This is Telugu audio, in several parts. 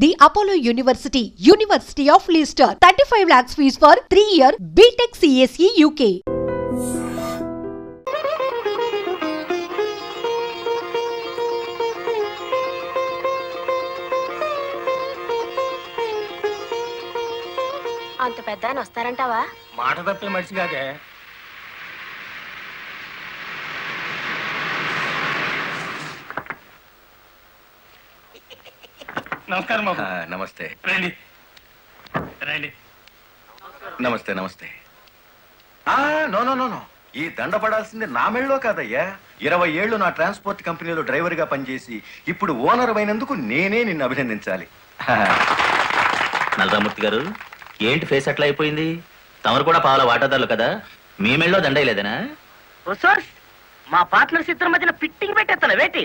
The Apollo University, University of Leicester. 35 lakhs fees for 3-year BTech CSE UK. అంత పెద్ద ఆయన వస్తారంటావా? మాట తప్పే మనిషి కాదే. నమస్కారం బాబు. నమస్తే. రండి రండి. నమస్తే నమస్తే. నో నో నో నో, ఈ దండ పడాల్సింది నా మెళ్ళలో కాదయ్యా. 20 ఏళ్ళు నా ట్రాన్స్పోర్ట్ కంపెనీలో డ్రైవర్ గా పనిచేసి ఇప్పుడు ఓనర్ అయినందుకు నేనే నిన్ను అభినందించాలి. నల్లరామూర్తి గారు, ఏంటి ఫేస్ అట్లా అయిపోయింది? తమరు కూడా పాల వాటాదారులు కదా, మీ మెళ్ళలో దండయలేదనా? మా పార్ట్నర్స్ ఇద్దరి మధ్యన ఫిట్టింగ్ పెట్టేస్తాను వేటి.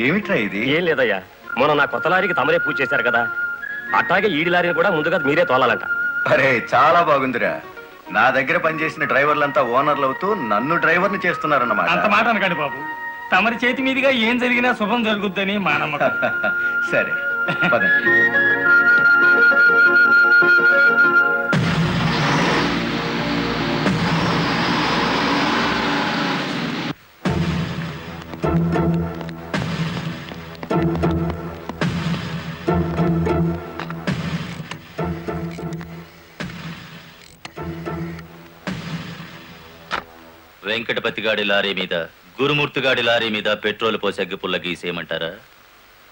ఏమిట్రా ఇది? ఏం లేదయ్యా, మొన్న నా కొత్త లారీకి తమరే పూజ చేశారు కదా, అట్లాగే ఈడి లారీని కూడా ముందుగా మీరే తోలాలంట. అరే చాలా బాగుందిరా. నా దగ్గర పనిచేసిన డ్రైవర్లంతా ఓనర్లు అవుతూ నన్ను డ్రైవర్ని చేస్తున్నారన్నమాట. అంత మాట అనకండి బాబు, తమరి చేతి మీదుగా ఏం జరిగినా శుభం జరుగుద్దని మా నమ్మకం. సరే పదండి. వెంకటపతి గాడి లారీ మీద, గురుమూర్తి గాడి లారీ మీద పెట్రోల్ పోసి అగ్గిపుల్ల గీసేయమంటారా?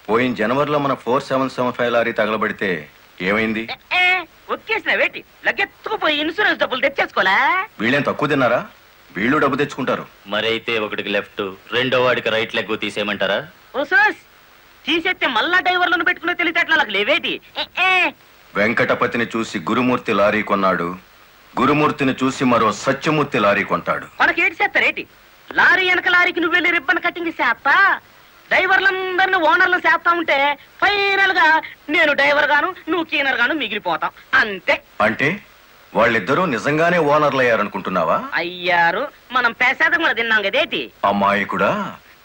పోయిన జనవరిలో మన 4775 లారీ తగలబడితే ఏమైంది? ఒక్కేసిన వేటి లగ్గెత్తుకుపోయి ఇన్సూరెన్స్ డబ్బులు తెచ్చేసుకోలే. వీళ్ళేం తక్కువ తిన్నారా? వీళ్ళు డబ్బు తెచ్చుకుంటారు. మరైతే ఒకటికి లెఫ్ట్, రెండో వాడికి రైట్ లెగ్ తీసేయమంటారా? తీసేస్తే మళ్ళా డ్రైవర్లను పెట్టుకునే తెలివితేటలు నాకు లేవేటి. వెంకటపతిని చూసి గురుమూర్తి లారీ కొన్నాడు, గురుమూర్తిని చూసి మరో సత్యమూర్తి లారీ కొంటాడు. మనకేటి చేస్తారేటి? లారీ వెనక లారీకి నువ్వు వెళ్ళి రిబ్బన్ కటింగ్ చేస్తా, డ్రైవర్లందరినీ ఓనర్లు చేస్తా ఉంటే ఫైనల్ గా నేను డ్రైవర్ గాను నువ్వు క్లీనర్ గాను మిగిలిపోతాం అంతే. అంటే వాళ్ళిద్దరూ నిజంగానే ఓనర్లు అయ్యారనుకుంటున్నావా? అయ్యారు, మనం పేసాదం కూడా తిన్నాం కదేటి. అమ్మాయి కూడా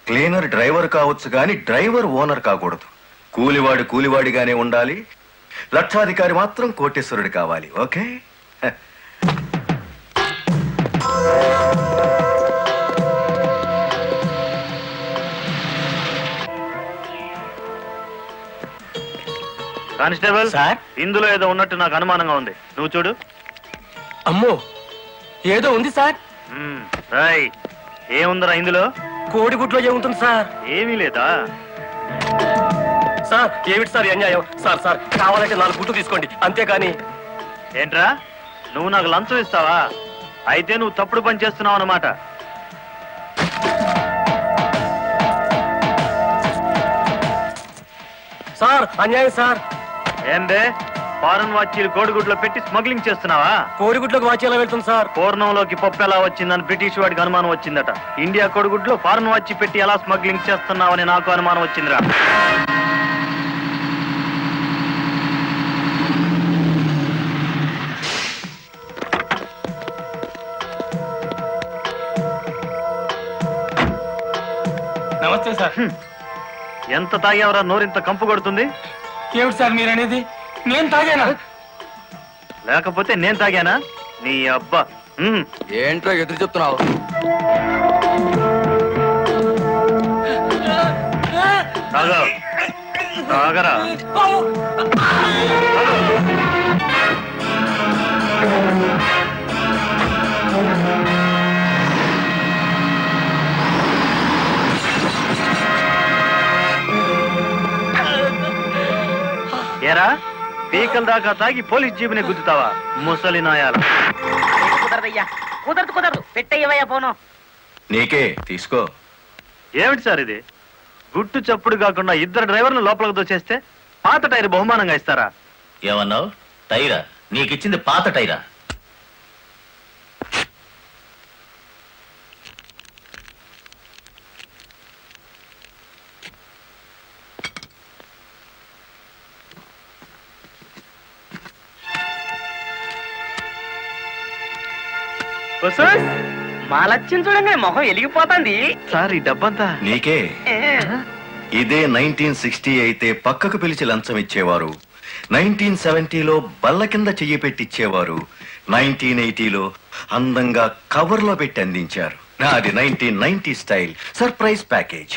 క్లీనర్ డ్రైవర్ కావచ్చు గాని డ్రైవర్ ఓనర్ కాకూడదు. కూలివాడు కూలివాడిగానే ఉండాలి, లక్షాధికారి మాత్రం కోటేశ్వరుడు కావాలి. ఓకే? కానిస్టేబుల్ సార్, ఇందులో ఏదో ఉన్నట్టు నాకు అనుమానంగా ఉంది, నువ్వు చూడు. అమ్మో, ఏదో ఉంది సార్. ఏముందరా ఇందులో? కోడిగుడ్లో ఏముంటుంది సార్? ఏమీ లేదా సార్? ఏమిటి సార్ అన్యాయం? సార్ సార్ కావాలంటే 4 గుడ్లు తీసుకోండి, అంతేగాని. ఏంట్రా, నువ్వు నాకు లంచం ఇస్తావా? అయితే నువ్వు తప్పుడు పని చేస్తున్నావు అన్నమాట. సార్ అన్యాయం సార్. ఏందే, ఫారెన్ వాచీలు కోడిగుడ్లో పెట్టి స్మగ్లింగ్ చేస్తున్నావా? కోడిగుడ్లోకి వాచి ఎలా వెళ్తుంది సార్? పూర్ణంలోకి పప్పు ఎలా వచ్చిందని బ్రిటిష్ వాడికి అనుమానం వచ్చిందట. ఇండియా కోడిగుడ్లో ఫారెన్ వాచి పెట్టి ఎలా స్మగ్లింగ్ చేస్తున్నావని నాకు అనుమానం వచ్చిందిరా. నమస్తే సార్. ఎంత తాగేవరా నోరింత కంపు కొడుతుంది? ఏమిటి సార్ మీరు అనేది? నేను తాగానా? లేకపోతే నేను తాగానా? నీ అబ్బా. ఏంటో ఎదురు చెప్తున్నావు? తాగరా. ఏరా, పీకల దాకా తాగి పోలీస్ జీబుని గుద్దుతావా ముసలి నాయాల? కుదరదయ్యా, కుదరదు, పెట్టయ్యవయ్యా పోను. నీకే తీసుకో. ఏమిటి సార్ ఇది? గుట్టు చప్పుడు కాకుండా 2 డ్రైవర్లు లోపలికి దోచేస్తే పాత టైర్ బహుమానంగా ఇస్తారా? ఏమన్నావు? టైరా? నీకిచ్చింది పాత టైరా? మా లక్ష్యం చూడండి, మొహం వెలిగిపోతుంది. సార్ ఈ డబ్బంతా నీకే. ఇదే 1960 అయితే పక్కకు పిలిచి లంచం ఇచ్చేవారు, 1970లో బల్ల కింద చెయ్యి పెట్టిచ్చేవారు, 1980లో అందంగా కవర్లో పెట్టి అందించారు. నాది 1990 స్టైల్ సర్ప్రైజ్ ప్యాకేజ్.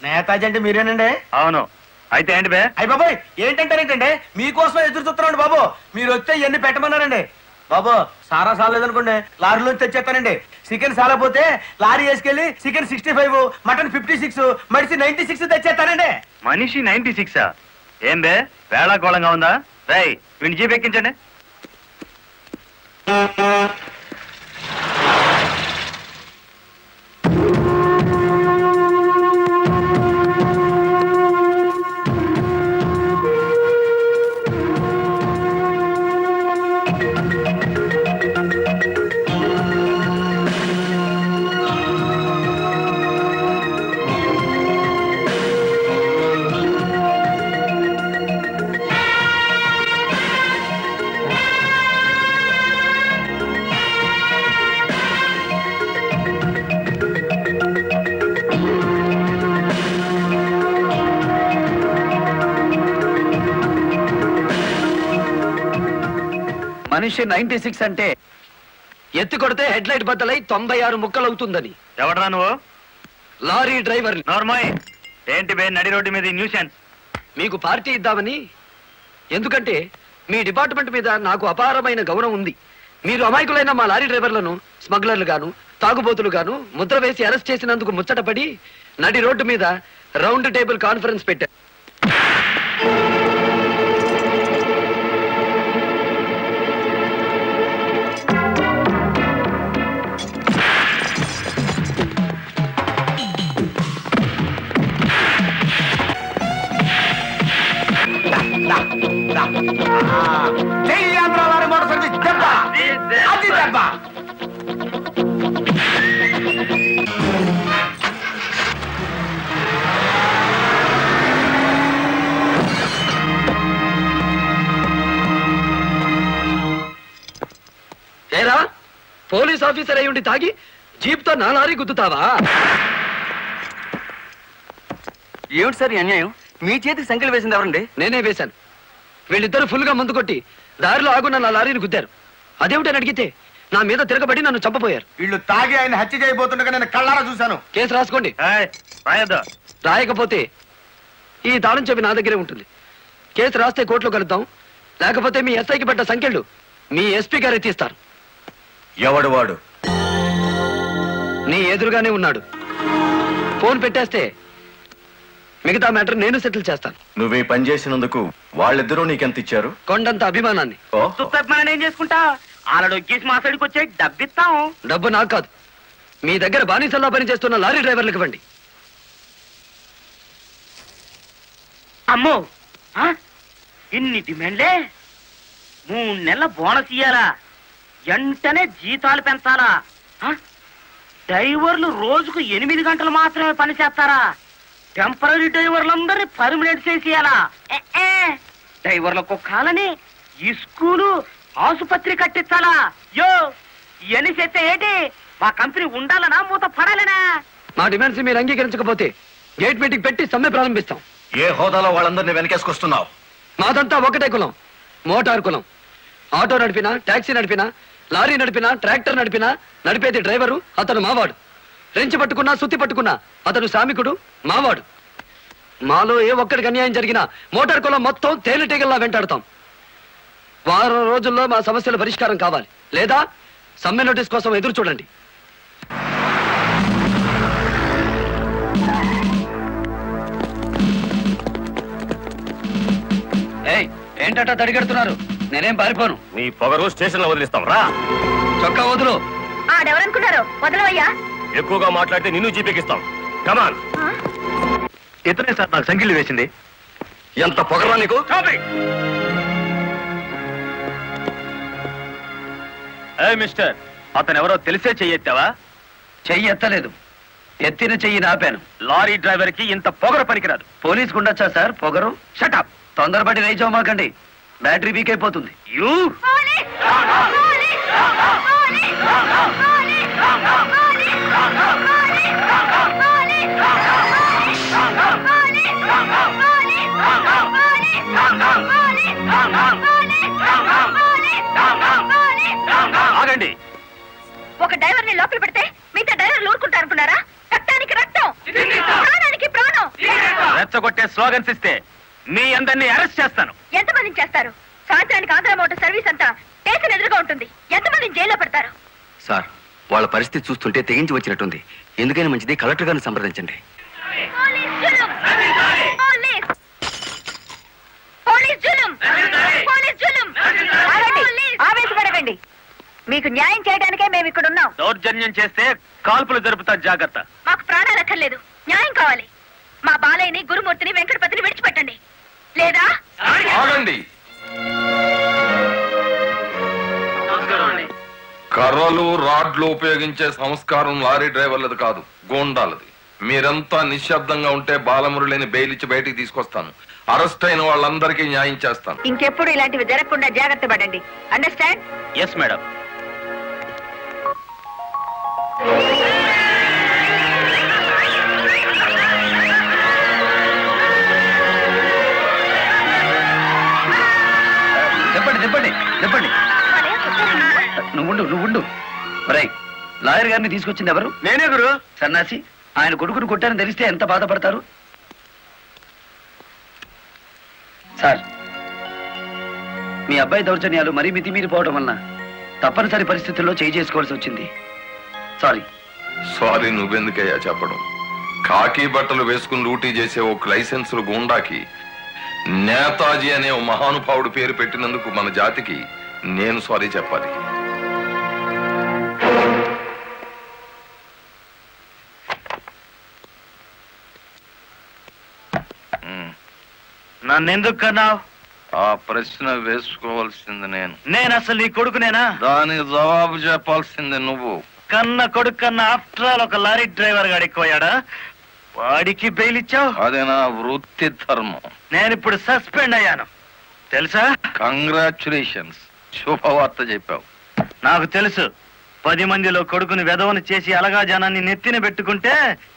నేతాజీ అంటే మీరేనండి? అవును. అయితే ఏంటి బే? అయ్య బాబాయ్ ఏంటంటారేంటండి, మీకోసం ఎదురు చూస్తున్నాండి బాబు. మీరు వచ్చే ఇవన్నీ పెట్టమన్నారండి బాబు. సారా సాలేదనుకోండి లారీలోంచి తెచ్చేస్తానండి. చికెన్ సాలపోతే లారీ వేసుకెళ్ళి చికెన్ 65, మటన్ 56, మడిసి 96 తెచ్చేస్తానండి. మనిషి 96? ఏం బే వేళాకోళంగా ఉందా? రై వీడిని జీప్ ఎక్కించండి. మనిషి 96 అంటే ఎత్తి కొడితే హెడ్ లైట్ బద్దలై 96 ముక్కలవుతుందని. ఎవడరా నువ్వు? Lorry driver. నార్మల్. ఏంటి బే నడి రోడ్డు మీద న్యూసెన్స్? మీకు పార్టీ ఇద్దామని. ఎందుకంటే మీ డిపార్ట్మెంట్ మీద నాకు అపారమైన గౌరవం ఉంది. మీరు అమాయకులైన మా లారీ డ్రైవర్లను స్మగ్లర్లు గాను తాగుబోతులు గాను ముద్ర వేసి అరెస్ట్ చేసినందుకు ముచ్చటపడి నడి రోడ్డు మీద రౌండ్ టేబుల్ కాన్ఫరెన్స్ పెట్టారు. జై ఆంధ్ర లారీ మోటార్ సర్వీస్ దెబ్బ, అది దెబ్బ. ఏరా పోలీస్ ఆఫీసర్ అయి ఉండి తాగి జీప్తో నా లారీ గుద్దుతావా? ఏమిటి సార్ ఈ అన్యాయం? మీ చేతికి సంఖ్యలు వేసింది ఎవరండి? నేనే వేశాను. వీళ్ళిద్దరూ ఫుల్ గా ముందు కొట్టి దారిలో ఆగున్న నా లారీని గుద్దారు. అదేమిటని అడిగితే నా మీద తిరగబడి నన్ను చంపపోయారు. వీళ్ళు తాగి ఆయన హత్య చేయబోతుండగా నేను కళ్ళారా చూశాను. కేసు రాసుకోండి. రాయద్దు. రాయకపోతే ఈ తాళం చెవి నా దగ్గరే ఉంటుంది. కేసు రాస్తే కోర్టులో కలుద్దాం, లేకపోతే మీ ఎస్ఐకి పడ్డ సంఖ్యలు మీ ఎస్పీ గారే తీస్తారు. ఎవడు వాడు? నీ ఎదురుగానే ఉన్నాడు. ఫోన్ పెట్టేస్తే మిగతా మ్యాటర్ నేను సెటిల్ చేస్తాను. నువ్వే పని చేసినందుకు వాళ్ళిద్దరూ నీకెంత ఇచ్చారు? కొండంత అభిమానాన్ని. మనం ఏం చేసుకుంటా ఆలడొక్కేసి మా సైడ్కి వచ్చే డబ్బిస్తాం. డబ్బు నాకు కాదు, మీ దగ్గర బానిసల్లా పనిచేస్తున్న లారీ డ్రైవర్లకు ఇవ్వండి. అమ్మో ఆ? ఇన్ని డిమాండ్లే. 3 నెలల బోనస్ ఇయ్యాలా, వెంటనే జీతాలు పెంచాలా, ఆ? డ్రైవర్లు రోజుకు 8 గంటలు మాత్రమే పని చేస్తారా? టెంపరీ డ్రైవర్లందరినీ పర్మనెంట్ చేసేయాలా? డ్రైవర్లకు కాలని ఈ స్కూలు ఆసుపత్రి కట్టించాలా? యో ఇవన్నీ చేస్తే ఏంటి? మా కంపెనీ ఉండాలనా మూత పడాలనా? మా డిమాండ్స్ మీరు అంగీకరించకపోతే గేట్ మీటింగ్ పెట్టి సమ్మె ప్రారంభిస్తాం. ఏ హోదాలో వాళ్ళందరినీ వెనకేసుకొస్తున్నావు? మాదంతా ఒకటే కులం, మోటార్ కులం. ఆటో నడిపినా, టాక్సీ నడిపినా, లారీ నడిపినా, ట్రాక్టర్ నడిపినా నడిపేది డ్రైవరు, అతను మావాడు. రెంచి పట్టుకున్నా, సుత్తి పట్టుకున్నా అతను శ్రామికుడు, మావాడు. మాలో ఏ ఒక్కడికి అన్యాయం జరిగినా మోటార్ కులం మొత్తం తేలిటీగల్లా వెంటాడతాం. వారం రోజుల్లో మా సమస్యల పరిష్కారం కావాలి, లేదా సమ్మె నోటీస్ కోసం ఎదురు చూడండి. ఏంటట తడిగడుతున్నారు? నేనేం పారిపోను. నీ పొగరు స్టేషన్ లో వదిలిస్తాం రా. చొక్కా వదులు. ఆడెవరనుకున్నారు? వదలవయ్యా. ఎక్కువగా మాట్లాడితే నిన్ను జీపెక్కిస్తాం. కమాన్. ఇతనే సార్ నాకు సంఖ్యలు వేసింది. ఎంత పొగరా నీకు? మిస్టర్, అతను ఎవరో తెలిసే చెయ్యెత్తావా? చెయ్యి ఎత్తలేదు, ఎత్తిన చెయ్యి నాపాను. లారీ డ్రైవర్ కి ఇంత పొగర పనికిరాదు. పోలీస్ కుండొచ్చా సార్ పొగరు? షటప్. తొందరపడి రైచోమాకండి, బ్యాటరీ వీక్ అయిపోతుంది. యూ ఆగండి. ఒక డ్రైవర్ ని లోపల పెడితే మిగతా డ్రైవర్లు ఊరుకుంటారు అనుకున్నారా? రక్తానికి రక్తం, ప్రాణానికి ప్రాణం. రెచ్చగొట్టే స్లోగన్స్ ఇస్తే మీ అందరినీ అరెస్ట్ చేస్తాను. ఎంతమందిని చేస్తారు? సాయంత్రానికి ఆంధ్ర మోటార్ సర్వీస్ అంతా స్టేషన్ ఎదురుగా ఉంటుంది. ఎంతమందిని జైల్లో పెడతారు? సార్, వాళ్ళ పరిస్థితి చూస్తుంటే తెగించి వచ్చినట్టుంది. ఎందుకైనా మంచిది కలెక్టర్ గారిని సంప్రదించండి. పోలీస్ జులుం! పోలీస్ జులుం! పోలీస్ జులుం! ఆగండి, ఆవేశపడకండి. మీకు న్యాయం చేయడానికే మేము ఇక్కడ ఉన్నాం. దౌర్జన్యం చేస్తే కాల్పులు జరుపుతా, జాగ్రత్త. మాకు ప్రాణాలు అక్కర్లేదు, న్యాయం కావాలి. మా బాలయ్యని, గురుమూర్తిని, వెంకటపతిని విడిచిపెట్టండి. లేదా ఆగండి. కర్రలు రాడ్లు ఉపయోగించే సంస్కారం లారీ డ్రైవర్లది కాదు, గోండాలది. మీరంతా నిశ్శబ్దంగా ఉంటే బాలమురళిని బెయిల్ ఇచ్చి బయటికి తీసుకొస్తాను. అరెస్ట్ అయిన వాళ్ళందరికీ న్యాయం చేస్తాను. ఇంకెప్పుడు ఇలాంటివి జరగకుండా జాగ్రత్త పడండి. అండర్స్టాండ్? Yes madam. చెప్పండి. నువ్వు లాయర్ గారిని తీసుకొచ్చింది ఎవరు? నేనే గురు. సన్నాసి, ఆయన కొడుకును కొట్టారని తెలిస్తే ఎంత బాధపడతారు? సార్, మీ అబ్బాయి దౌర్జన్యాలు మరీ మితిమీరిపోవడం వలన తప్పనిసరి పరిస్థితుల్లో చేయి చేసుకోవాల్సి వచ్చింది. సారీ నువ్వెందుకయ్యా చెప్పడం? కాకి బట్టలు వేసుకుని డ్యూటీ చేసే ఒక లైసెన్సులు గూండాకి నేతాజీ అనే ఓ మహానుభావుడు పేరు పెట్టినందుకు మన జాతికి నేను సారీ చెప్పాలి. నన్నెందుకు కన్నావు? ఆ ప్రశ్న వేసుకోవాల్సింది నేను అసలు నీ కొడుకునేనా? దానికి జవాబు చెప్పాల్సింది నువ్వు. కన్న కొడుకు కన్నా ఆఫ్టర్ ఆల్ ఒక లారీ డ్రైవర్ గాడిపోయాడా? వాడికి బెయిల్ ఇచ్చావు? అది నా వృత్తి ధర్మం. నేను ఇప్పుడు సస్పెండ్ అయ్యాను తెలుసా? కంగ్రాచులేషన్స్, శుభవార్త చెప్పావు. నాకు తెలుసు. 10 మందిలో కొడుకుని వెధవను చేసి అలగా జనాన్ని నెత్తిన పెట్టుకుంటే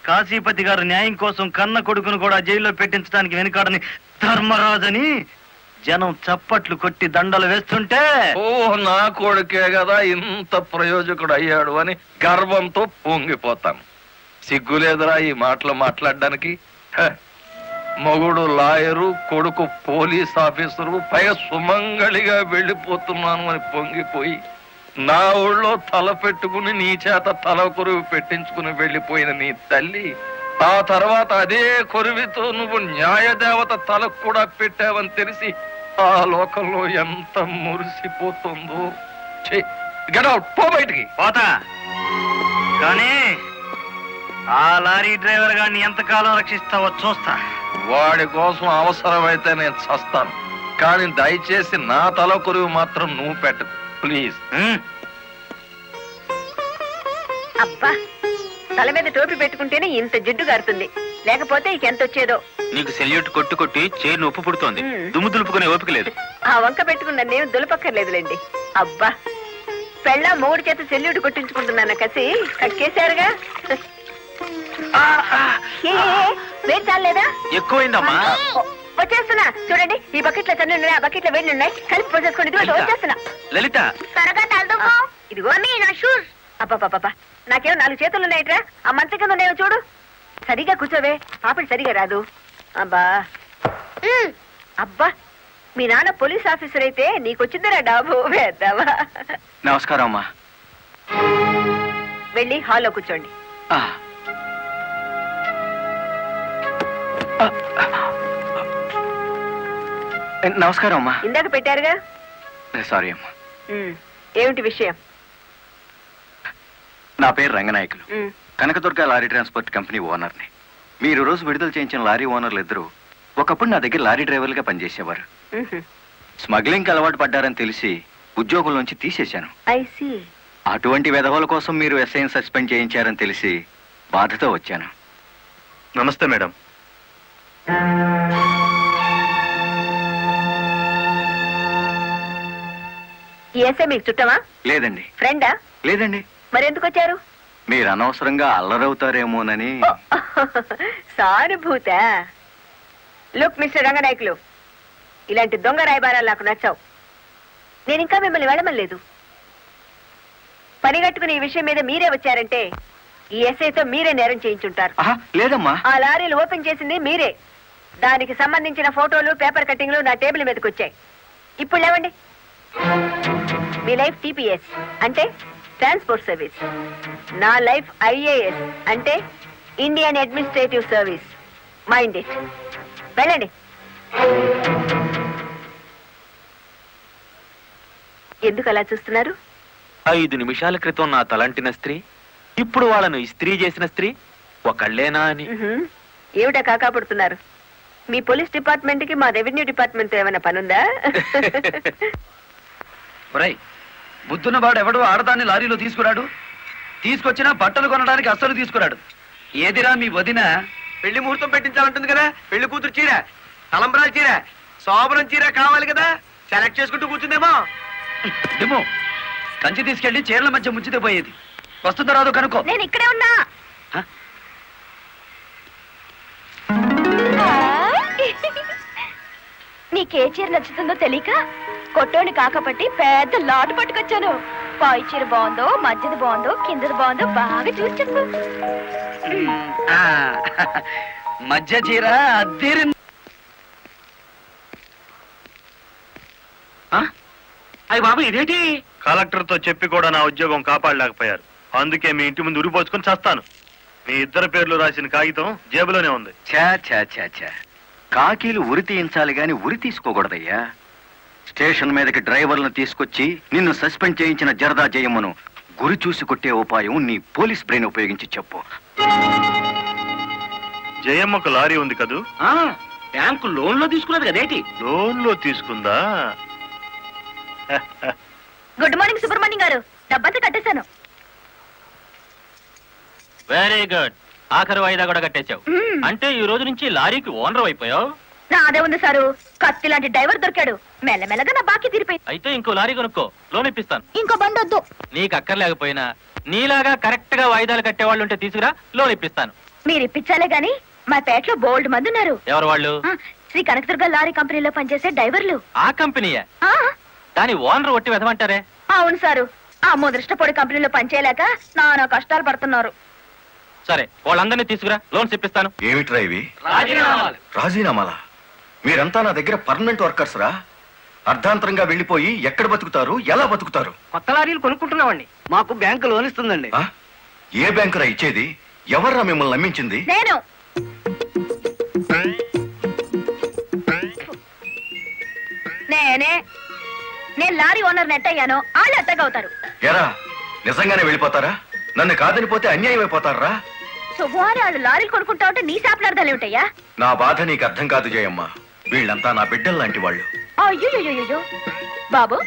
కాశీపతి గారు న్యాయం కోసం కన్న కొడుకును కూడా జైల్లో పెట్టించడానికి వెనుకాడని ధర్మరాజని జనం చప్పట్లు కొట్టి దండలు వేస్తుంటే, ఓ నా కొడుకే కదా ఇంత ప్రయోజకుడు అయ్యాడు అని గర్వంతో పొంగిపోతాను. సిగ్గులేదురా ఈ మాటలు మాట్లాడడానికి? మొగుడు లాయరు, కొడుకు పోలీస్ ఆఫీసరు, పైగా సుమంగళిగా వెళ్ళిపోతున్నాను అని పొంగిపోయి నా ఊళ్ళో తల పెట్టుకుని నీ చేత తల కొరువు పెట్టించుకుని వెళ్ళిపోయిన నీ తల్లి ఆ తర్వాత అదే కొరువితో నువ్వు న్యాయదేవత తలకు కూడా పెట్టావని తెలిసి ఆ లోకంలో ఎంత మురిసిపోతుందో. గెట్ అవుట్, పో బయటికి. పోతా, కానీ ఆ లారీ డ్రైవర్ గారిని ఎంతకాలం రక్షిస్తావో చూస్తా. వాడి కోసం అవసరమైతే నేను చస్తాను, కానీ దయచేసి నా తల కొరువు మాత్రం నువ్వు పెట్టకు ప్లీజ్. అబ్బా, తల మీద టోపీ పెట్టుకుంటేనే ఇంత జిడ్డు గారుతుంది, లేకపోతే ఇకెంత వచ్చేదో. నీకు సెల్యూట్ కొట్టు కొట్టి చేరు ఉప్పు పుడుతోంది. దుమ్ము దులుపుకునే ఓపిక లేదు. ఆ వంక పెట్టుకున్న నేను దులపక్కర్లేదులేండి. అబ్బా, పెళ్ళ మూడు చేత సెల్యూట్ కొట్టించుకుంటున్నాను కసి కక్కేశారుగా. వేడి చాలేదా? ఎక్కువైందమ్మా. వచ్చేస్తున్నా చూడండి. ఈ బకెట్ లో తన్ను ఉన్నాయి, ఆ బకెట్ లో వేడి ఉన్నాయి, కలిపి పోసేసుకోండి. ఇదిగో వచ్చేస్తున్నా. లలిత, త్వరగా తలదుకో. ఇదిగో నా షూస్. అబ్బా, నాకేమో 4 చేతులు ఉన్నాయట్రా. ఆ మంత్రి కింద ఉన్నాయో చూడు. సరిగా కూర్చోవే, పాపడి సరిగా రాదు. అబ్బా, మీ నాన్న పోలీస్ ఆఫీసర్ అయితే నీకొచ్చిందిరా డాబు వేద్దావా. నమస్కారం అమ్మా. వెళ్ళి హాల్లో కూర్చోండి. నమస్కారం అమ్మా. ఇందాక పెట్టారుగా. సారీ అమ్మా. ఏమిటి విషయం? నా పేరు Ranganayakulu, Kanakadurga lorry transport company ఓనర్ని. మీరు రోజు విడుదల చేయించిన లారీ ఓనర్లు ఇద్దరు ఒకప్పుడు నా దగ్గర లారీ డ్రైవర్లుగా పనిచేసేవారు. స్మగ్లింగ్ అలవాటు పడ్డారని తెలిసి ఉద్యోగం నుంచి తీసేశాను. అటువంటి వెధవల కోసం మీరు ఎస్ఐని సస్పెండ్ చేయించారని తెలిసి బాధతో వచ్చాను. నమస్తే మేడం. ఈ ఎస్ఐ మీకు చుట్టమా? లేదండి. ఫ్రెండా? లేదండి. మరెందుకు వచ్చారు? మీరు అనవసరంగా అల్లరవుతారేమోనని. సానుభూత. లుక్ మిస్టర్ రంగనాయకులు, ఇలాంటి దొంగ రాయబారాలు నాకు నచ్చావు. నేను ఇంకా మిమ్మల్ని వెళ్ళమలేదు. పని కట్టుకుని ఈ విషయం మీద మీరే వచ్చారంటే ఈ ఎస్ఐతో మీరే నేరం చేయించుంటారు. లేదమ్మా. ఆ లారీలు ఓపెన్ చేసింది మీరే. దానికి సంబంధించిన ఫోటోలు, పేపర్ కట్టింగ్లు నా టేబుల్ మీదకి వచ్చాయి. ఇప్పుడు లేవండి. మీ లైఫ్ టీపీఎస్ అంటే ట్రాన్స్పోర్ట్ సర్వీస్, నా లైఫ్ ఐఏఎస్ అంటే Indian administrative service. Mind it. వెళ్ళండి. ఎందుకు అలా చూస్తున్నారు? 5 నిమిషాల క్రితం నా తలంటిన స్త్రీ ఇప్పుడు వాళ్ళను ఇస్త్రీ చేసిన స్త్రీ ఒకళ్ళేనా అని. ఏమిటా కాకాపడుతున్నారు? మీ పోలీస్ డిపార్ట్మెంట్ కి మా రెవెన్యూ డిపార్ట్మెంట్ ఏమైనా పనుందా? ఒరేయ్, బుద్ధున్నవాడు ఎవడు ఆడదాన్ని లారీలో తీసుకురాడు? తీసుకొచ్చినా బట్టలు కొనడానికి అస్సలు తీసుకురాడు. ఏదిరా మీ వదిన? పెళ్లి ముహూర్తం పెట్టించాలంటుంది కదా. పెళ్లి కూతురు చీర, తలంబ్రాల చీర, శోభనం చీర కావాలి కదా. సెలెక్ట్ చేసుకుంటూ కూర్చుందేమో. డిమో, కంచి తీసుకెళ్లి చీరల మధ్య ముంచితే పోయేది. వస్తుందో రాదో కనుక్కో. నేను ఇక్కడే ఉన్నా. నీకే చీర నచ్చుతుందో తెలియక కొట్టోని కాకపట్టి పెద్ద లాటు పట్టుకొచ్చాను. పై చీర బాగుందో, మధ్యది బాగుందో, కిందది బాగుందో బాగా చూసి చెప్పు. మధ్య చీర అద్దెరి. అయ్యి బాబు, ఇదేంటి? కలెక్టర్ తో చెప్పి కూడా నా ఉద్యోగం కాపాడలేకపోయారు. అందుకే మీ ఇంటి ముందు ఉరిపోసుకొని చేస్తాను. మీ ఇద్దరు పేర్లు రాసిన కాగితం జేబులోనే ఉంది. ఛా ఛా ఛా ఛా, కాకీలు ఉరి తీయించాలి గాని ఉరి తీసుకోకూడదయ్యా. స్టేషన్ మీదకి డ్రైవర్లను తీసుకొచ్చి నిన్ను సస్పెండ్ చేయించిన జరదా జయమ్మను గురి చూసి కొట్టే ఉపాయం నీ పోలీస్ బ్రెయిన్ ఉపయోగించి చెప్పు. జయమ్మకు లారీ ఉంది కదూ? బ్యాంకు లోన్ లో తీసుకున్నది కదేటి? లోన్ లో తీసుకుందా? గుడ్ మార్నింగ్ సుబ్రహ్మణ్యం గారు, డబ్బంతా కట్టేశాను. Very good. ఆఖరి వాయిదా కూడా కట్టేశావు. అంటే ఈ రోజు నుంచి లారీకి ఓనర్ అయిపోయావు. నాదే ఉంది సారు, కత్తి లాంటి డ్రైవర్ దొరికాడు. మెల్లమెల్లగా నా బాకీ తీరిపోయింది. అయితే ఇంకో లారీ కొనుక్కో, లోన్ ఇప్పిస్తాను. ఇంకో బండి వద్దు. నీకు అక్కర్లేకపోయినా నీలాగా కరెక్ట్ గా వాయిదాలు కట్టేవాళ్ళు ఉంటే తీసుకురా, లోన్ ఇప్పిస్తాను. మీరు ఇప్పించాలే గాని మా పేటలో బోల్డ్ మంది ఉన్నారు. ఎవరు వాళ్ళు? శ్రీ కనకదుర్గ లారీ కంపెనీలో పనిచేసే డ్రైవర్లు. ఆ కంపెనీయా? దాని ఓనర్ ఒట్టి వెదమంటారే? అవును సారు, ఆ ముదృష్టపొడి కంపెనీలో పనిచేయలేక నానా కష్టాలు పడుతున్నారు. సరే, వాళ్ళందరినీ తీసుకురా, లోన్స్ ఇప్పిస్తాను. ఏమిట్రా ఇవి? రాజీనామాలా? మీరంతా నా దగ్గర పర్మనెంట్ వర్కర్స్ రా. అర్ధాంతరంగా వెళ్ళిపోయి ఎక్కడ బతుకుతారు, ఎలా బతుకుతారు? కొత్త లారీలు కొనుక్కుంటున్నామండి. మాకు బ్యాంకు లోన్ ఇస్తుందండి. ఏ బ్యాంకురా ఇచ్చేది? ఎవర్రా మిమ్మల్ని నమ్మించింది? నేను నేను లారీ ఓనర్ నెట్ అయ్యాను, వాళ్ళు ఎత్తగవుతారు. ఎరా, నిజంగానే వెళ్ళిపోతారా? నన్ను కాదనిపోతే అన్యాయం అయిపోతారా? శుభవారి వాళ్ళు లారీలు కొనుక్కుంటా ఉంటే నీ శాపలార్థాలు ఏమిటయ్యా? నా బాధ నీకు అర్థం కాదు జయమ్మ. వీళ్ళంతా నా బిడ్డలు లాంటి వాళ్ళు. అయ్యో బాబు,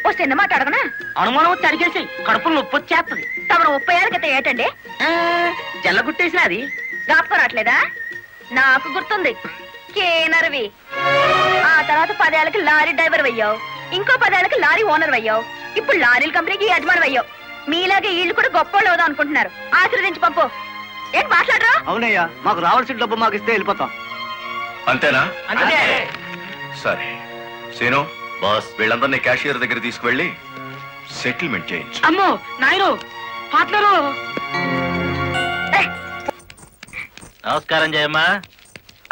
ఓ చిన్న మాట అడగనా? అనుమానం వచ్చి అడిగేసి కడుపులు నొప్పి వచ్చేస్తుంది. తమను 30 ఏళ్ళ క్రితం ఏటండి జల్లగుట్టేసిన అది జ్ఞాపకం రావట్లేదా? నాకు గుర్తుంది, కేనర్వి. ఆ తర్వాత 10 ఏళ్ళకి లారీ డ్రైవర్ అయ్యావు, ఇంకో 10 ఏళ్ళకి లారీ ఓనర్ అయ్యావు, ఇప్పుడు లారీల కంపెనీకి యజమాని అయ్యావు. మీలాగే వీళ్ళు కూడా గొప్ప అవుదాం అనుకుంటున్నారు. ఆశీర్వదించి పంపు. ఏంటి మాట్లాడరా? అవునయ్యా, మాకు రావాల్సిన డబ్బు మాకు ఇస్తే వెళ్ళిపోతాం. అంతేనా? అంతే. సరే సీను బాస్, వీళ్ళందరినీ క్యాషియర్ దగ్గర తీసుకువెళ్ళి సెటిల్మెంట్ చేయించు. అమ్మో నాయను, పార్ట్నరు. నమస్కారం జయమ్మా.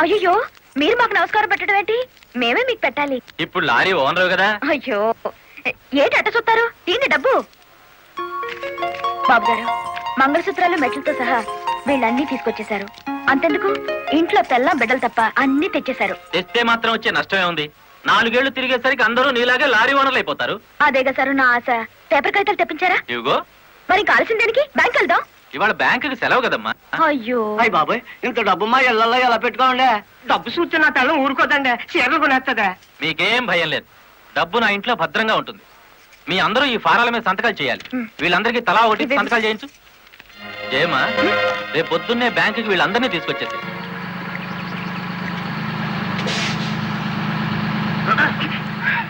అయ్యో, మీరు మాకు నమస్కారం పెట్టడం ఏంటి? మేమే మీకు పెట్టాలి. ఇప్పుడు లారీ ఓనర్ కదా. అయ్యో, ఏంటి అట్ట చూస్తారు? తీయండి డబ్బు. బాబు గారు, మంగళసూత్రాలు మెట్లతో సహా వీళ్ళన్నీ తీసుకొచ్చేశారు. అంతెందుకు, ఇంట్లో తెల్ల బిడ్డలు తప్ప అన్ని తెచ్చేశారు. తెస్తే మాత్రం వచ్చే నష్టమే ఉంది. 4 ఏళ్లు తిరిగేసరికి అందరూ నీలాగే లారీ ఓనర్లు అయిపోతారు. అదేగా సారు నా ఆశ. పేపర్ కాగితాలు తెప్పించారా? ఇవిగో. మరి కాల్సిన దానికి బ్యాంక్ వెళ్దాం. ఇవాళ బ్యాంకుకి సెలవు కదమ్మా. అయ్యో అయ్యి బాబాయ్, ఇంత డబ్బు మా ఇళ్ళల్లో ఎలా పెట్టుకోండి? డబ్బు చూస్తే నా తల్లం ఊరుకోదండి, చీరలు కొనేస్తుందా? మీకేం భయం లేదు. డబ్బు నా ఇంట్లో భద్రంగా ఉంటుంది. మీ అందరూ ఈ ఫారాల మీద సంతకాలు చేయాలి. వీళ్ళందరికీ తలా ఒకటి సంతకాలు చేయించు. జయమా, రేపు పొద్దున్నే బ్యాంకుకి వీళ్ళందరినీ తీసుకొచ్చేసి.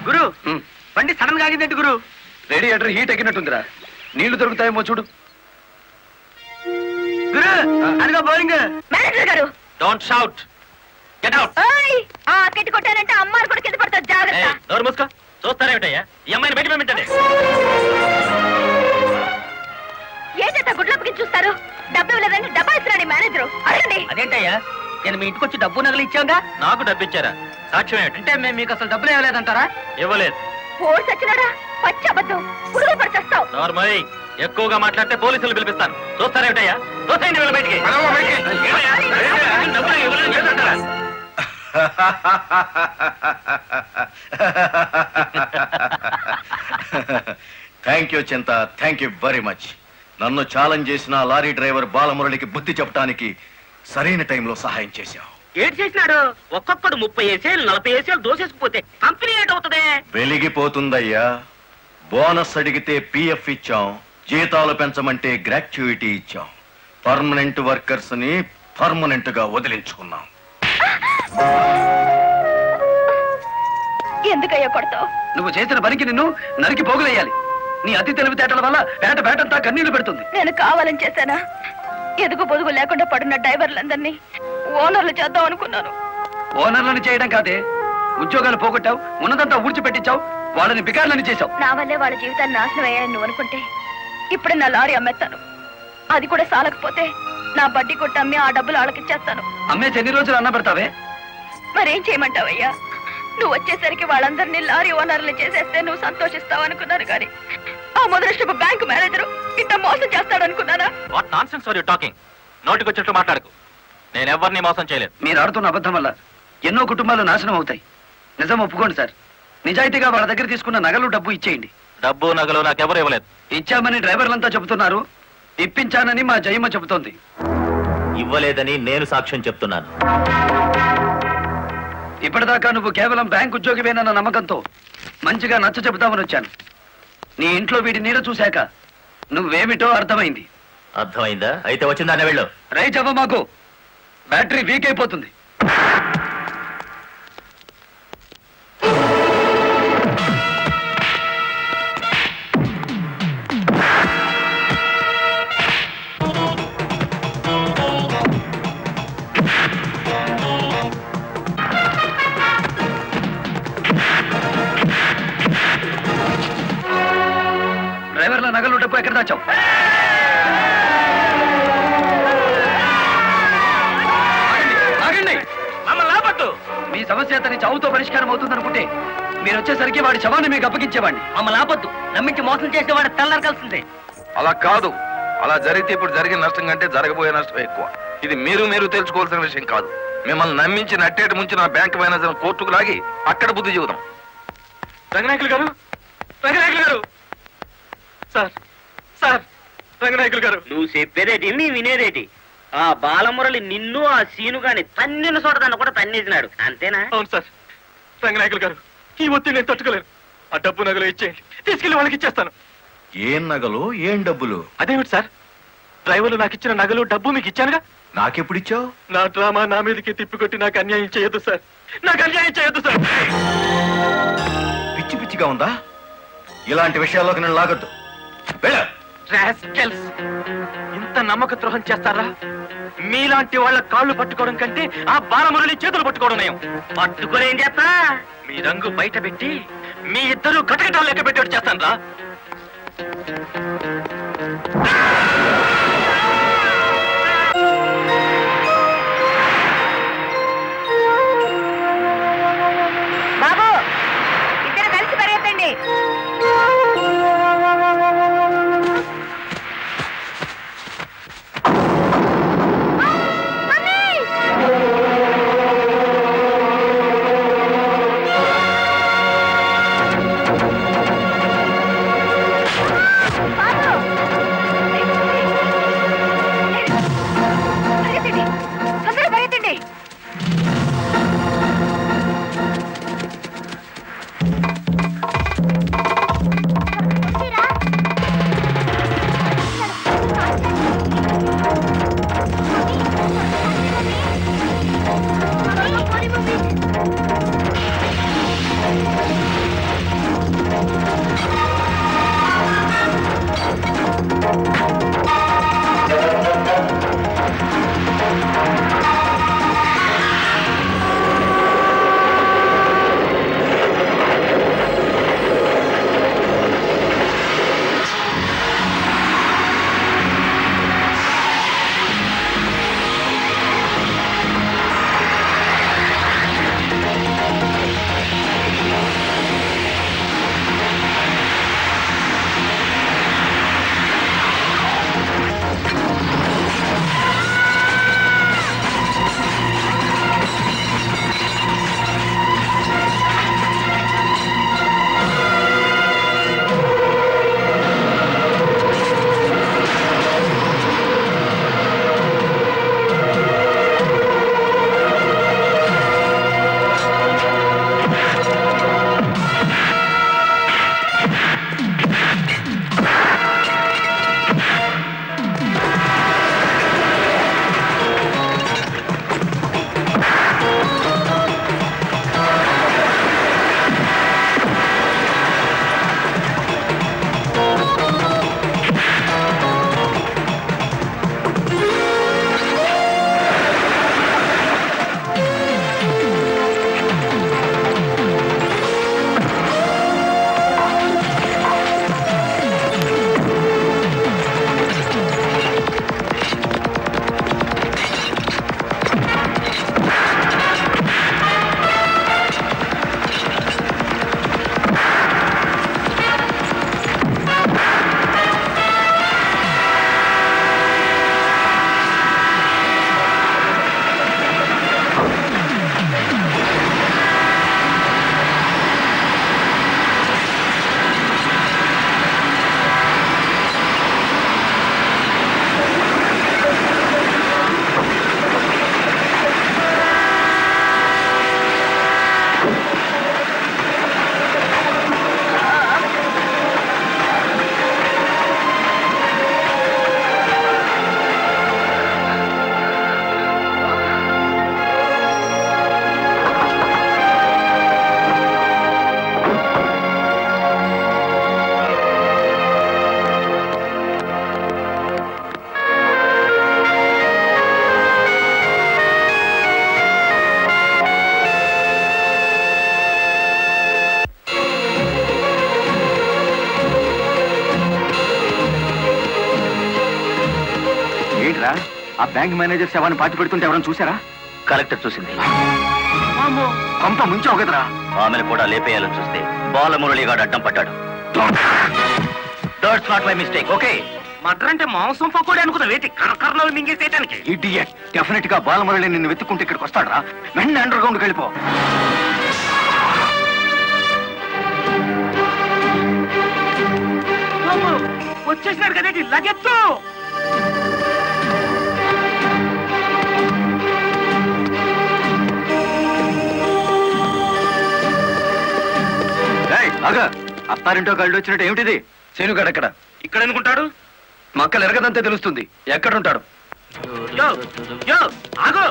గురు, బండి సడన్ గా ఆగిందండి గురు. Radiator heat ఎక్కినట్టుందిరా. నీళ్లు దొరుకుతాయేమో చూడు. అదిగో బౌలింగ్. మేనేజర్ గారు డోంట్ షౌట్. Get out. ఓయ్ ఆ కెట్టి కొట్టానంటే అమ్మాయి కూడా కింద పడతారు జాగ్రత్త. నోరు మూసుకో. చూస్తారేమిటయ్యా? ఈ అమ్మాయిని బయట పంపించండి. ఏంటంటే గుడ్లప్పకి చూస్తారు? డబ్బు ఇవ్వలేదని డబ్బా ఇస్తున్నాడు మేనేజర్. అడగండి. అదేంటయ్యా నేను మీ ఇంటికి వచ్చి డబ్బు నగలు ఇచ్చాగా? నాకు డబ్బు ఇచ్చారా? సాక్ష్యం ఏమిటి? అంటే మేము మీకు అసలు డబ్బులు ఇవ్వలేదంటారా? ఇవ్వలేదు. ఫోర్స్ వచ్చినాడా? పచ్చి అబద్ధం. పురుగులు పడిచేస్తావు. నార్మల్ ఎక్కువగా మాట్లాడితే పోలీసులు పిలిపిస్తాను. చూస్తారేమిటయ్యా? చూస్తాయండి వీళ్ళ బయటికి. ఏమయ్యా? డబ్బులు ఇవ్వలేదు చేస్తుంటారా? థ్యాంక్ యూ చింత, థ్యాంక్ యూ వెరీ మచ్. నన్ను ఛాలెంజ్ చేసిన లారీ డ్రైవర్ బాలమురళికి బుద్ధి చెప్పడానికి సరైన టైంలో సహాయం చేశావు. ఏడు చేసినాడు? ఒక్కొక్కడు 30 ఏసేలు 40 ఏసేలు దోసేసుకుపోతే కంపెనీ ఏటవుతుంది? వెలిగిపోతుందయ్యా. బోనస్ అడిగితే పిఎఫ్ ఇచ్చాం, జీతాలు పెంచమంటే గ్రాట్యుయిటీ ఇచ్చాం, పర్మనెంట్ వర్కర్స్ ని పర్మనెంట్ గా వదిలించుకున్నాం. ఎందుకయ్యా కొడతావు? నువ్వు చేసిన పనికి నిన్ను నరికి పోగులేయాలి. నీ అతి తెలివితేటల వల్ల పేటంతా కన్నీళ్లు పెడుతుంది. నేను కావాలని చేశానా? ఎదుగు పొదుగు లేకుండా పడున్న డ్రైవర్లందరినీ ఓనర్లు చేద్దాం అనుకున్నాను. ఓనర్లను చేయడం కాదే, ఉద్యోగాలు పోగొట్టావు, ఉన్నదంతా ఊడ్చిపెట్టించావు, వాళ్ళని బికార్లని చేశావు. నా వల్లే వాళ్ళ జీవితాన్ని నాశనం అయ్యాయని నువ్వు అనుకుంటే ఇప్పుడే నా లారీ అమ్మేస్తాను. అది కూడా సాలకపోతే నా బడ్డీ కొట్టి అమ్మి ఆ డబ్బులు వాళ్ళకిచ్చేస్తాను. అమ్మేసి ఎన్ని రోజులు అన్న పెడతావే? మరేం చేయమంటావయ్యా? నువ్వు వచ్చేసరికి వాళ్ళందరినీ లారీ ఓనర్లు చేసేస్తే నువ్వు సంతోషిస్తావు అనుకున్నాను కానీ ఆ మొదలష్టపు బ్యాంకు మేనేజరు ఇంత మోసం చేస్తాడు అనుకున్నానా? What nonsense are you talking? నోటికొచ్చినట్లు మాట్లాడకు. నేను ఎవరిని మోసం చేయలేదు. మీరు ఆడుతున్న అబద్ధం వల్ల ఎన్నో కుటుంబాలు నాశనం అవుతాయి. నిజం ఒప్పుకోండి సార్. నిజాయితీగా వాళ్ళ దగ్గర తీసుకున్న నగలు డబ్బు ఇచ్చేయండి. డబ్బు నగలు నాకెవరు ఇవ్వలేదు. ఇచ్చామని డ్రైవర్లంతా చెబుతున్నారు, ఇప్పించానని మా జయమ్మ చెబుతోంది. ఇవ్వలేదని నేను సాక్ష్యం చెప్తున్నాను. ఇప్పటిదాకా నువ్వు కేవలం బ్యాంక్ ఉద్యోగివేనన్న నమ్మకంతో మంచిగా నచ్చ చెబుతామని వచ్చాను. నీ ఇంట్లో వీడి నీడ చూశాక నువ్వేమిటో అర్థమైంది. అర్థమైందా? అయితే వచ్చిందానే వెళ్ళు. రైట్ అవ్వ, మాకు బ్యాటరీ వీక్ అయిపోతుంది. డ్రైవర్ల నగలు డబ్బు ఎక్కడ దాచావు? ఆగండి. మమ్మల్ని ఆపొద్దు. మీ సమస్య అతని చావుతో పరిష్కారం అవుతుందనుకుంటే మీరు వచ్చేసరికి వాడి శవాన్ని మీకు అప్పగించేవాడిని. మమ్మల్ని ఆపొద్దు. నమ్మించి మోసం చేసేవాడు తెల్లారకాల్సిందే. అలా కాదు. అలా జరిగితే ఇప్పుడు జరిగిన నష్టం కంటే జరగబోయే నష్టం ఎక్కువ. ఇది మీరు తెలుసుకోవాల్సిన విషయం కాదు. మిమ్మల్ని నమ్మించి నట్టేట ముంచి నా బ్యాంక్ మేనేజర్ కోర్టుకు లాగి అక్కడ బుద్ధి చెబుదాం. రంగనాయకులు గారు, రంగనాయకులు గారు, సార్ సార్, రంగనాయకులు గారు. నువ్వు చెప్పేదేటి నీ వినేదేటి? ఆ బాలమురళి నిన్ను ఆ సీను గాని తన్నిన చోటదాన్ని కూడా తన్నేసినాడు అంతేనా? అవును సార్. రంగనాయకులు గారు, ఈ ఒత్తిడి నేను తట్టుకోలేను. ఆ డబ్బు నగలు ఇచ్చేయండి, తీసుకెళ్లి వాళ్ళకి ఇచ్చేస్తాను. ఏం నగలు, ఏం డబ్బులు? అదేమిటి సార్, డ్రైవర్లు నాకు ఇచ్చిన నగలు డబ్బు మీకు ఇచ్చానుగా. నాకెప్పుడిచ్చావు? నా డ్రామా నా మీదకి తిప్పికొట్టి నాకు అన్యాయం చేయొద్దు సార్. నాకు అన్యాయం చేయొద్దు సార్. పిచ్చి పిచ్చిగా ఉందా? ఇలాంటి విషయాల్లోకి నేను లాగొద్దు. వెళ్ళ. రాస్కెల్స్, ఇంత నమ్మక ద్రోహం చేస్తారా? మీలాంటి వాళ్ళ కాళ్ళు పట్టుకోవడం కంటే ఆ బాలమురళి చేతులు పట్టుకోవడం నయం. పట్టుకొని ఏం చేస్తా? మీ రంగు బయట పెట్టి మీ ఇద్దరు కటకటాలు లెక్క పెట్టేట్టు చేస్తాను రా. బాబు ఇద్దరు కలిసి పరిగెత్తండి. బాబు ఆ బ్యాంక్ మేనేజర్ శవాన్ని పాతి పెడుతుంటే ఎవరైనా చూసారా? కలెక్టర్ చూసింది. కొంప ముంచావు కదరా. ఆమెను కూడా లేపేయాలని చూస్తే బాలమురళిగాడు అడ్డం పడ్డాడు. That's not my mistake. Okay, murder అంటే మాంసం పకోడీ అనుకున్న వేటి కరకరలో మింగేసేయటానికి. ఇడియట్. డెఫినెట్ గా బాలమురళి నిన్ను వెతుక్కుంటే ఇక్కడికి వస్తాడరా. వెంటనే అండర్ గ్రౌండ్కి వెళ్ళిపో. వచ్చేసినాడు కదేటి లగెత్తు. అత్తారింటో కళ్ళు వచ్చినట్టు ఏమిటిది? శనుగాడు ఎక్కడ? ఇక్కడ అనుకుంటాడు. మక్కలు ఎరగదంతే తెలుస్తుంది. ఎక్కడుంటాడు? యో యో ఆగో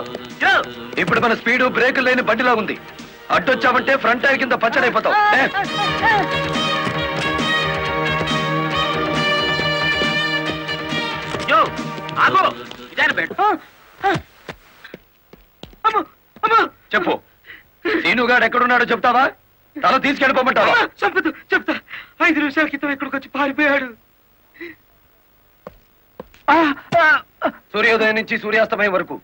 యో. ఇప్పుడు మన స్పీడు బ్రేకులు లేని బండిలా ఉంది. అడ్డొచ్చామంటే ఫ్రంట్ టైర్ కింద పచ్చడైపోతావు. యో ఆగో ఇదాని బెడ్. చెప్పు, శీనుగాడు ఎక్కడున్నాడో చెప్తావా? తల తీసుకెళ్ళిపోమంటావా? చెప్తా చెప్తా. 5 నిమిషాల క్రితం ఇక్కడికి వచ్చి పారిపోయాడు. సూర్యోదయం నుంచి సూర్యాస్తమయం వరకు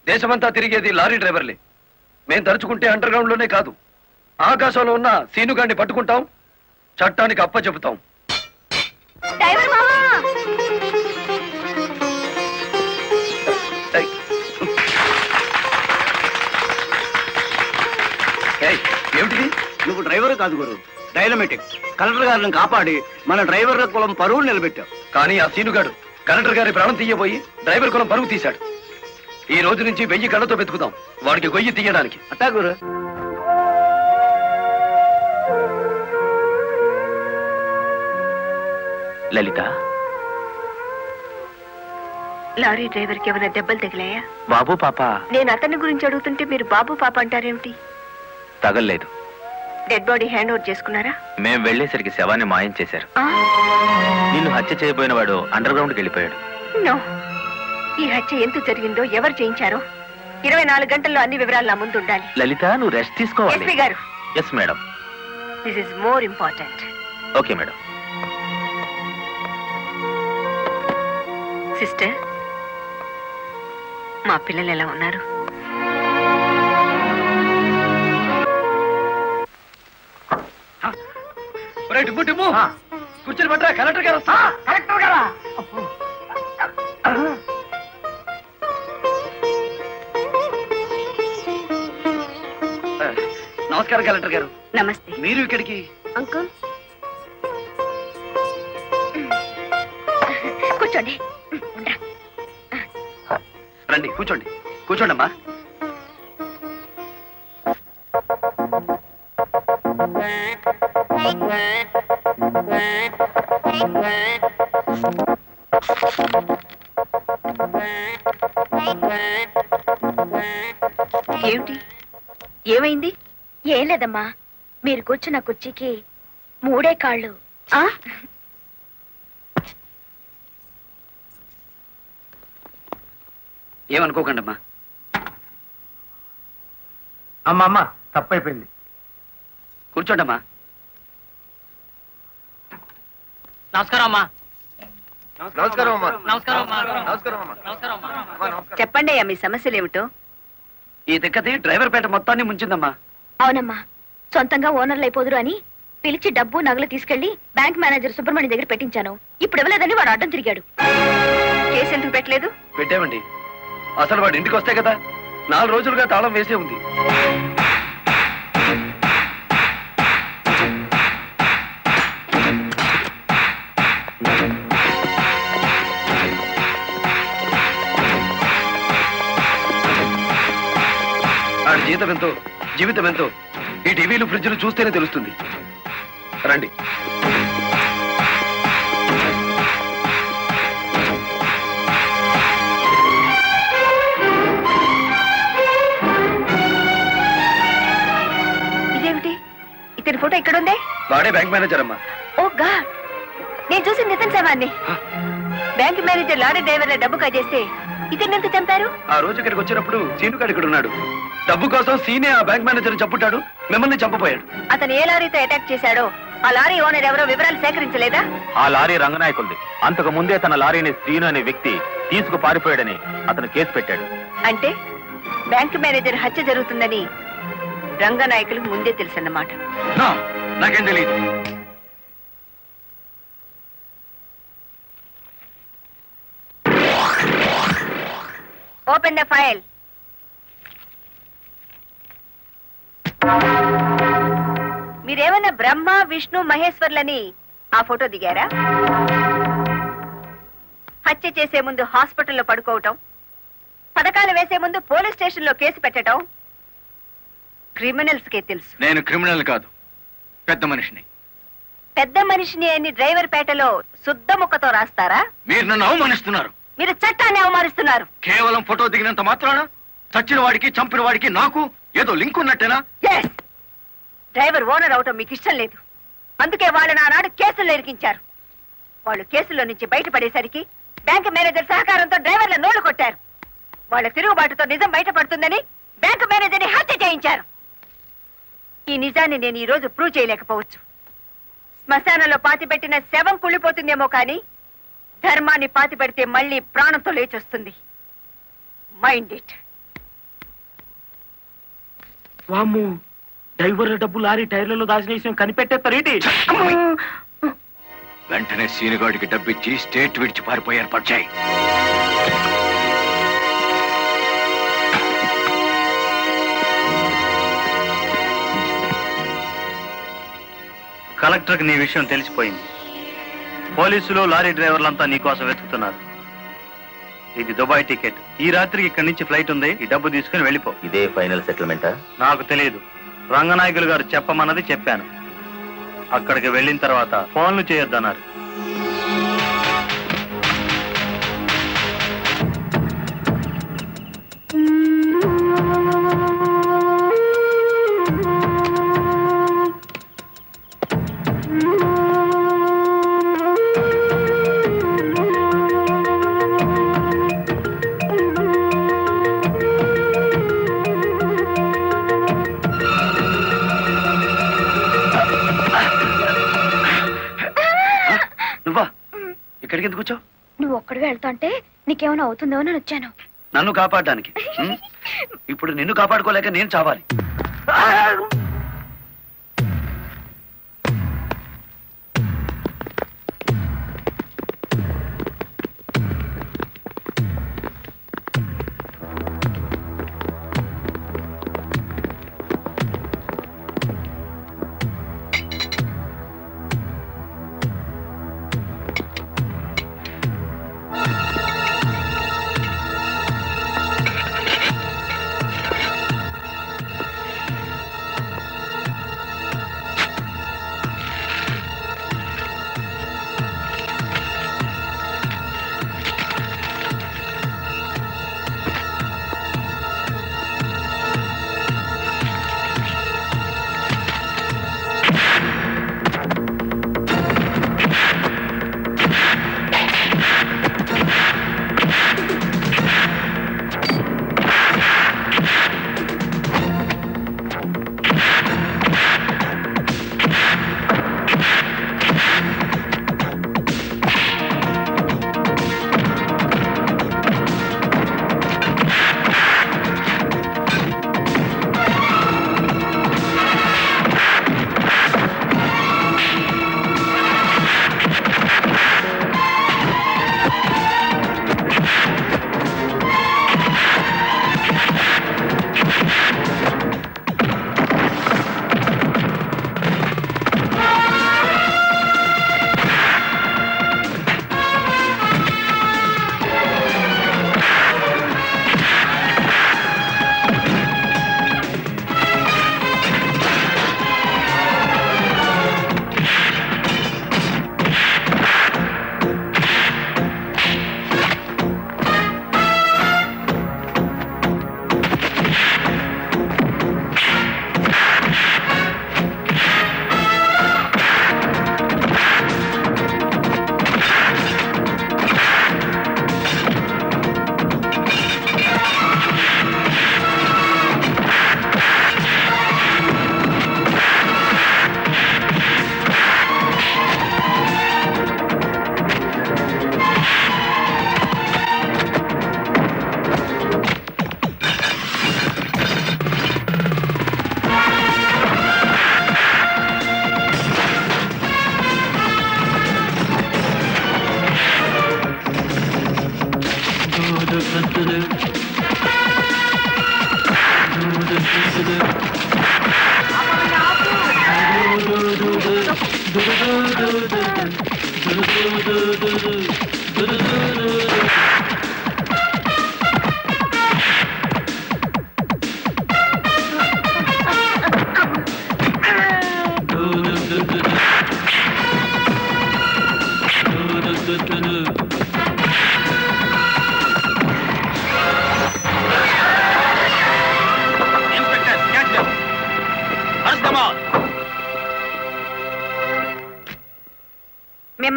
దేశమంతా తిరిగేది లారీ డ్రైవర్లే. మేం తలుచుకుంటే అండర్ గ్రౌండ్ లోనే కాదు, ఆకాశంలో ఉన్న సీనుగాడిని పట్టుకుంటాం, చట్టానికి అప్ప చెబుతాం. ఏమిటిది? నువ్వు డ్రైవర్ కాదు గురు, డైనమెటిక్. కలెక్టర్ గారిని కాపాడి మన డ్రైవర్ల కులం పరువులు నిలబెట్టావు. కానీ ఆ సీనుగాడు కలెక్టర్ గారి ప్రాణం తీయబోయి డ్రైవర్ కులం పరుగు తీశాడు. ఈ రోజు నుంచి 1000 కళ్ళతో వెతుకుదాం వాడికి గొయ్యి తీయడానికి. అట్టా గురు. లలిత, లారీ డ్రైవర్ కి ఏమైనా దెబ్బలు తగిలాయా? బాబు పాప నేను అతని గురించి అడుగుతుంటే మీరు బాబు పాప అంటారేమిటి? తగల్లేదు. డెడ్ బాడీ హ్యాండ్ ఓవర్ చేసుకున్నారా? మేం వెళ్లేసరికి శవాన్ని మాయం చేశారు. నిన్ను హత్య చేయబోయిన వాడు అండర్ గ్రౌండ్కి వెళ్ళిపోయాడు. నో, ఈ హత్య ఎందుకు జరిగిందో, ఎవరు చేయించారో 24 గంటల్లో అన్ని వివరాలు నా ముందు ఉండాలి. లలిత, నువ్వు రెస్ట్ తీసుకోవాలి. ఎస్పీ గారు. Yes madam. This is more important. Okay madam. Sister, మా పిల్లలు ఎలా ఉన్నారు? కూర్చొని పట్టరా, కలెక్టర్ గారు వస్తా. కలెక్టర్ గారా? నమస్కారం కలెక్టర్ గారు. నమస్తే. మీరు ఇక్కడికి? అంకుల్ కూర్చోండి. రండి, కూర్చోండి. కూర్చోండి అమ్మా. ఏమిటి, ఏమైంది? ఏం లేదమ్మా, మీరు కూర్చున్న కుర్చీకి 3 కాళ్ళు. ఏమనుకోకండి అమ్మా. అమ్మ తప్పైపోయింది. కూర్చోండి అమ్మా. నమస్కారం అమ్మా. నమస్కారం అమ్మా. నమస్కారం అమ్మా. నమస్కారం అమ్మా. నమస్కారం అమ్మా. చెప్పండి అయ్యా, మీ సమస్యలు ఏమిటో. ఈ దిక్కతి డ్రైవర్ పేట మొత్తాన్ని ముంచిందమ్మా. అవునమ్మా, సొంతంగా ఓనర్లు అయిపోదురు అని పిలిచి డబ్బు నగలు తీసుకెళ్లి బ్యాంక్ మేనేజర్ సుబ్రహ్మణ్యం దగ్గర పెట్టించాను. ఇప్పుడు ఇవ్వలేదని వాడు అడ్డం తిరిగాడు. కేసు ఎందుకు పెట్టలేదు? పెట్టామండి. అసలు వాడు ఇంటికి వస్తే కదా 4 రోజులుగా తాళం వేసే ఉంది. ఆడి జీతం ఎంతో, జీవితం ఎంతో ఈ టీవీలు ఫ్రిడ్జ్లు చూస్తేనే తెలుస్తుంది. రండి. ఇదేమిటి, ఇతని ఫోటో ఇక్కడ ఉందే? వాడే బ్యాంక్ మేనేజర్ అమ్మా. ఓ గాడ్, నేను చూసి నితిన్ శవాన్ని. బ్యాంక్ మేనేజర్ లారీ డ్రైవర్ల డబ్బు కాజేస్తే ఇతన్ని ఎంత చంపారు? ఆ రోజు ఇక్కడికి వచ్చినప్పుడు సీనుగాడు ఇక్కడ ఉన్నాడు. డబ్బు కోసం సీనే ఆ బ్యాంక్ మేనేజర్ చంపుతాడు, మిమ్మల్ని చంపపోయాడు. అతను ఏ లారీతో అటాక్ చేశాడో ఆ లారీ ఓనర్ ఎవరో వివరాలు సేకరించలేదా? ఆ లారీ రంగనాయకుల్ది. అంతకు ముందే తన లారీని శ్రీను అనే వ్యక్తి తీసుకు పారిపోయాడని అతను కేసు పెట్టాడు. అంటే బ్యాంక్ మేనేజర్ హత్య జరుగుతుందని రంగనాయకులకు ముందే తెలుసన్నమాట. నాకేం తెలియదు. Open the file. మీరేమన్నా బ్రహ్మ విష్ణు మహేశ్వర్లని ఆ ఫోటో దిగారా? హత్య చేసే ముందు హాస్పిటల్లో పడుకోవటం, పథకాలు వేసే ముందు పోలీస్ స్టేషన్లో కేసు పెట్టడం క్రిమినల్స్ కే తెలుసు. నేను క్రిమినల్ కాదు, పెద్ద మనిషిని. పెద్ద మనిషిని అని డ్రైవర్ పేటలో శుద్ధ ముక్కతో రాస్తారా? మీరు నన్ను అవమానిస్తున్నారు. మీరు చట్టాన్ని అవమానిస్తున్నారు. కేవలం ఫోటో దిగినంత మాత్రాన చచ్చిన వాడికి చంపిన వాడికి నాకు ఏదో లింక్ ఉన్నట్టేనా? ఎస్, డ్రైవర్ ఓనర్ అవటం మీకు ఇష్టం లేదు. అందుకే వాళ్ళు నానాడు కేసులు ఇరికించారు. వాళ్ళు కేసులో నుంచి బయటపడేసరికి బ్యాంక్ మేనేజర్ సహకారంతో డ్రైవర్ల నోళ్లు కొట్టారు. వాళ్ళ తిరుగుబాటుతో నిజం బయటపడుతుందని బ్యాంక్ మేనేజర్ని హత్య చేయించారు. ఈ నిజాన్ని నేను ఈ రోజు ప్రూవ్ చేయలేకపోవచ్చు. శ్మశానంలో పాతిపెట్టిన శవం కుళ్ళిపోతుందేమో కానీ ధర్మాన్ని పాతిపెడితే మళ్ళీ ప్రాణంతో లేచొస్తుంది. Mind it. వామ్మో, డ్రైవర్ల డబ్బు లారీ టైర్లలో దాచిన విషయం కనిపెట్టేస్తారేంటి? వెంటనే సీనుగాడికి డబ్బిచ్చి స్టేట్ విడిచి పారిపోయి ఏర్పాటు చేయి. కలెక్టర్కి నీ విషయం తెలిసిపోయింది. పోలీసులు లారీ డ్రైవర్లంతా నీకోసం వెతుకుతున్నారు. ఇది దుబాయ్ టికెట్. ఈ రాత్రికి ఇక్కడి నుంచి ఫ్లైట్ ఉంది. ఈ డబ్బు తీసుకుని వెళ్ళిపో. ఇదే ఫైనల్ సెటిల్మెంటా? నాకు తెలియదు. రంగనాయకులు గారు చెప్పమన్నది చెప్పాను. అక్కడికి వెళ్ళిన తర్వాత ఫోన్లు చేయొద్దన్నారు. నువ్వా ఇక్కడికి ఎందుకు వచ్చావు? నువ్వు ఒక్కడిగా వెళ్తాంటే నీకేమైనా అవుతుందో అని వచ్చాను. నన్ను కాపాడడానికి. ఇప్పుడు నిన్ను కాపాడుకోలేక నేను చావాలి.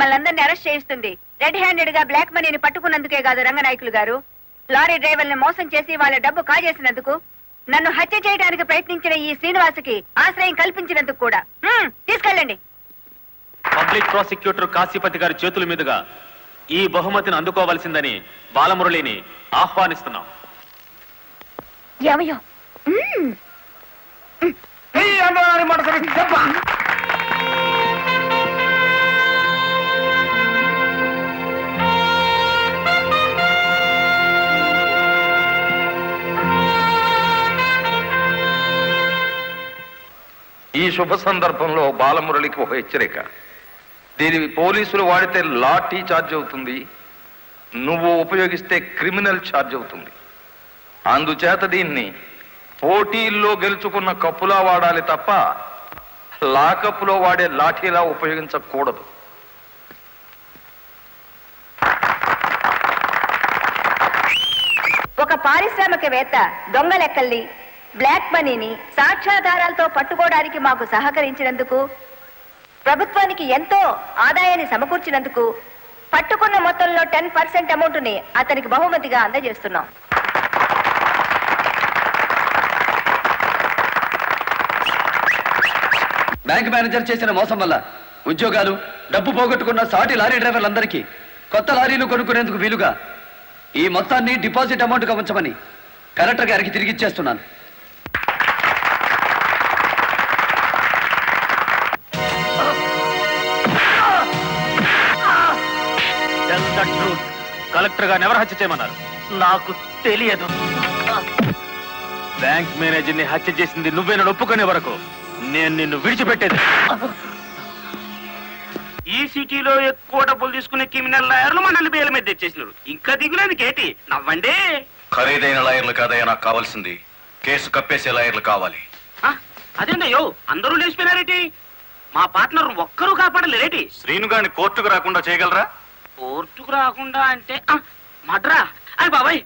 మిమ్మల్ని అందరినీ అరెస్ట్ చేయిస్తుంది. రెడ్ హ్యాండెడ్ గా బ్లాక్ మనీని పట్టుకున్నందుకే కాదు రంగనాయకులు గారు, లారీ డ్రైవర్ని మోసం చేసి వాళ్ళ డబ్బు కాజేసినందుకు, నన్ను హత్య చేయడానికి ప్రయత్నించిన ఈ శ్రీనివాసుకి ఆశ్రయం కల్పించినందుకు కూడా. తీసుకెళ్ళండి. పబ్లిక్ ప్రాసిక్యూటర్ కాశీపతి గారి చేతుల మీదుగా ఈ బహుమతిని అందుకోవాల్సిందని బాలమురళిని ఆహ్వానిస్తున్నాం. ఏమయ్యో ఈ శుభ సందర్భంలో బాలమురళికి ఒక హెచ్చరిక. దీని పోలీసులు వాడితే లాఠీ ఛార్జ్ అవుతుంది, నువ్వు ఉపయోగిస్తే క్రిమినల్ ఛార్జ్ అవుతుంది. అందుచేత దీన్ని పోటీల్లో గెలుచుకున్న కప్పులా వాడాలి తప్ప లాకప్పులో వాడే లాఠీలా ఉపయోగించకూడదు. ఒక పారిశ్రామికవేత్త దొంగ లెక్కల్ని, బ్లాక్ మనీని సాక్ష్యాధారాలతో పట్టుకోవడానికి మాకు సహకరించినందుకు, ప్రభుత్వానికి ఎంతో ఆదాయాన్ని సమకూర్చినందుకు పట్టుకున్న మొత్తంలో 10% అమౌంట్ని అతనికి బహుమతిగా అందజేస్తున్నాం. బ్యాంక్ మేనేజర్ చేసిన మోసం వల్ల ఉద్యోగాలు, డబ్బు పోగొట్టుకున్న సాటి లారీ డ్రైవర్లందరికీ కొత్త లారీలు కొనుక్కునేందుకు వీలుగా ఈ మొత్తాన్ని డిపాజిట్ అమౌంట్గా ఉంచమని కలెక్టర్ గారికి తిరిగిచ్చేస్తున్నాను. కలెక్టర్ గారిని ఎవరు హత్య చేయమన్నారు? నాకు తెలియదు. బ్యాంక్ మేనేజర్ ని హత్య చేసింది నువ్వేనని ఒప్పుకునే వరకు నేను నిన్ను విడిచిపెట్టేది. ఈ సిటీలో ఎక్కువ డబ్బులు తీసుకునే క్రిమినల్ లాయర్లు మనల్ని బేల మీద తెచ్చేసినారు. ఇంకా దిగులేదు కేటి, నవ్వండి. ఖరీదైన లాయర్లు కాదయ్యా నాకు కావాల్సింది, కేసు కప్పేసే లాయర్లు కావాలి. అదేందయ్యో అందరూ లేచిపోయినారేటి? మా పార్ట్నర్ ఒక్కరూ కాపాడలేరేటి? శ్రీను గారిని కోర్టుకు రాకుండా చేయగలరా? కోర్టుకు రాకుండా అంటే మడ్రా అని బాబాయ్,